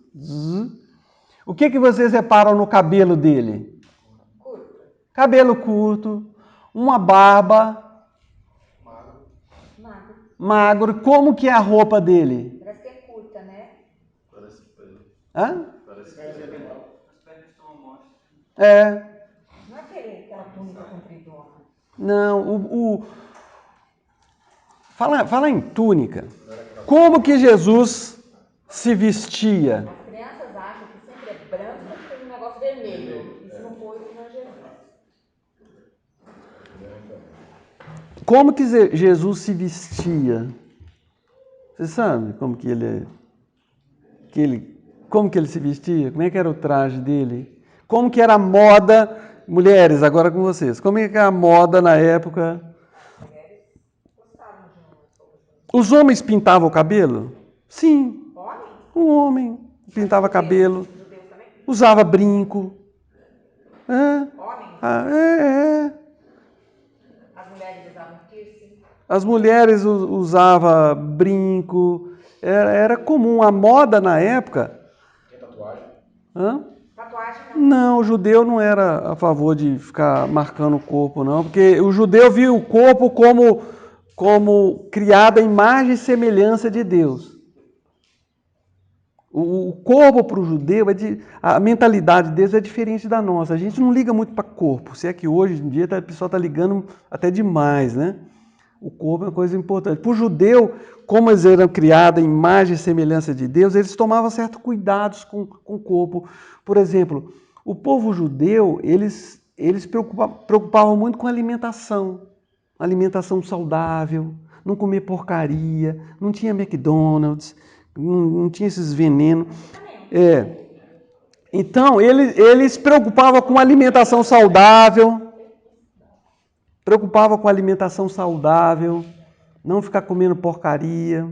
O que vocês reparam no cabelo dele? cabelo curto, uma barba, magro. Como que é a roupa dele? Parece que é curta, né? Parece pele. Hã? Parece pele. É. Não é aquela túnica compridona. Não, Fala em túnica. Como que Jesus se vestia? As crianças acham que sempre é branco com um negócio vermelho. Isso não foi o Senhor Jesus. Como que Jesus se vestia? Você sabe como que como que ele se vestia? Como é que era o traje dele? Como que era a moda? Mulheres, agora com vocês. Como é que era a moda na época? Os homens pintavam o cabelo? Sim. Um homem pintava cabelo, usava brinco. As mulheres usavam piercing. As mulheres usavam brinco. Era comum. A moda na época. Tem tatuagem? Tatuagem não. Não, o judeu não era a favor de ficar marcando o corpo, não, porque o judeu via o corpo como criado à imagem e semelhança de Deus. O corpo para o judeu, a mentalidade deles é diferente da nossa. A gente não liga muito para corpo, se é que hoje em dia o pessoal está ligando até demais, né? O corpo é uma coisa importante. Para o judeu, como eles eram criados à imagem e semelhança de Deus, eles tomavam certos cuidados com o corpo. Por exemplo, o povo judeu, eles preocupavam muito com a alimentação saudável, não comer porcaria, não tinha McDonald's, não tinha esses venenos. Então, eles se preocupavam com alimentação saudável, não ficar comendo porcaria.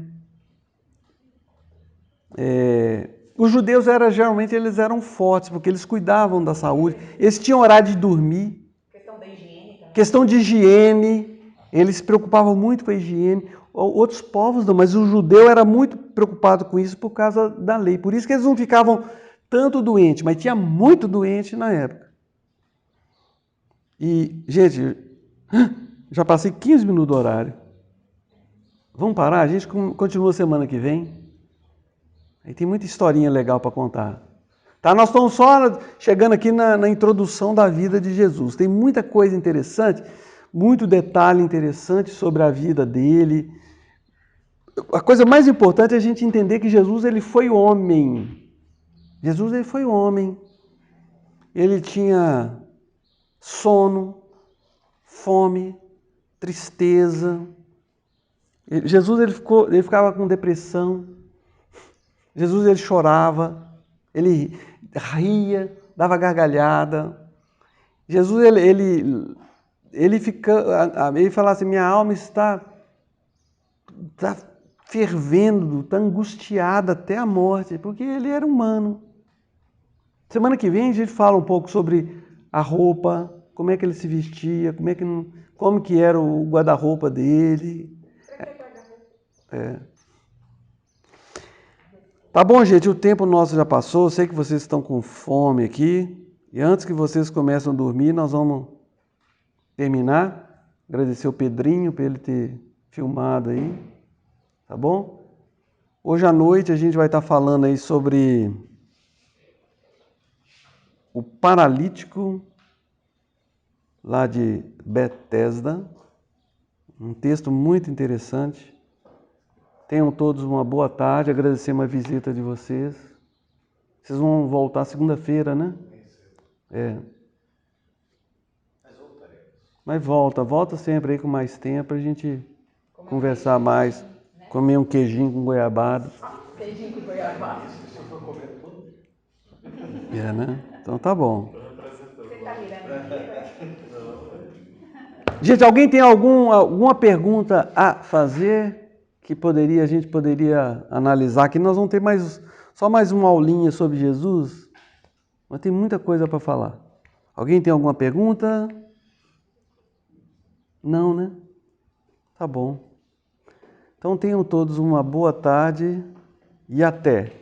Os judeus geralmente eles eram fortes, porque eles cuidavam da saúde, eles tinham horário de dormir. Questão de higiene, eles se preocupavam muito com a higiene. Outros povos não, mas o judeu era muito preocupado com isso por causa da lei. Por isso que eles não ficavam tanto doentes, mas tinha muito doente na época. E, gente, já passei 15 minutos do horário. Vamos parar? A gente continua semana que vem. Aí tem muita historinha legal para contar. Tá? Nós estamos só chegando aqui na introdução da vida de Jesus. Tem muita coisa interessante, muito detalhe interessante sobre a vida dele. A coisa mais importante é a gente entender que Jesus ele foi homem. Jesus ele foi homem. Ele tinha sono, fome, tristeza. Jesus ele ficava com depressão. Jesus ele chorava, ele ria, dava gargalhada. Jesus ele falava assim: minha alma está fervendo, está angustiada até a morte, porque ele era humano. Semana que vem a gente fala um pouco sobre a roupa, como é que ele se vestia, como que era o guarda-roupa dele. Tá bom, gente, o tempo nosso já passou, sei que vocês estão com fome aqui, e antes que vocês comecem a dormir, nós vamos terminar. Agradecer o Pedrinho por ele ter filmado aí, tá bom? Hoje à noite a gente vai estar falando aí sobre o paralítico lá de Betesda, um texto muito interessante. Tenham todos uma boa tarde, agradecer uma visita de vocês. Vocês vão voltar segunda-feira, né? Mas volta sempre aí com mais tempo pra gente conversar mais, comer um queijinho com goiabada. Queijinho com goiabada. Né? Então tá bom. Você tá virando. Gente, alguém tem alguma pergunta a fazer que a gente poderia analisar? Que nós vamos ter só mais uma aulinha sobre Jesus, mas tem muita coisa para falar. Alguém tem alguma pergunta? Não, né? Tá bom. Então tenham todos uma boa tarde e até.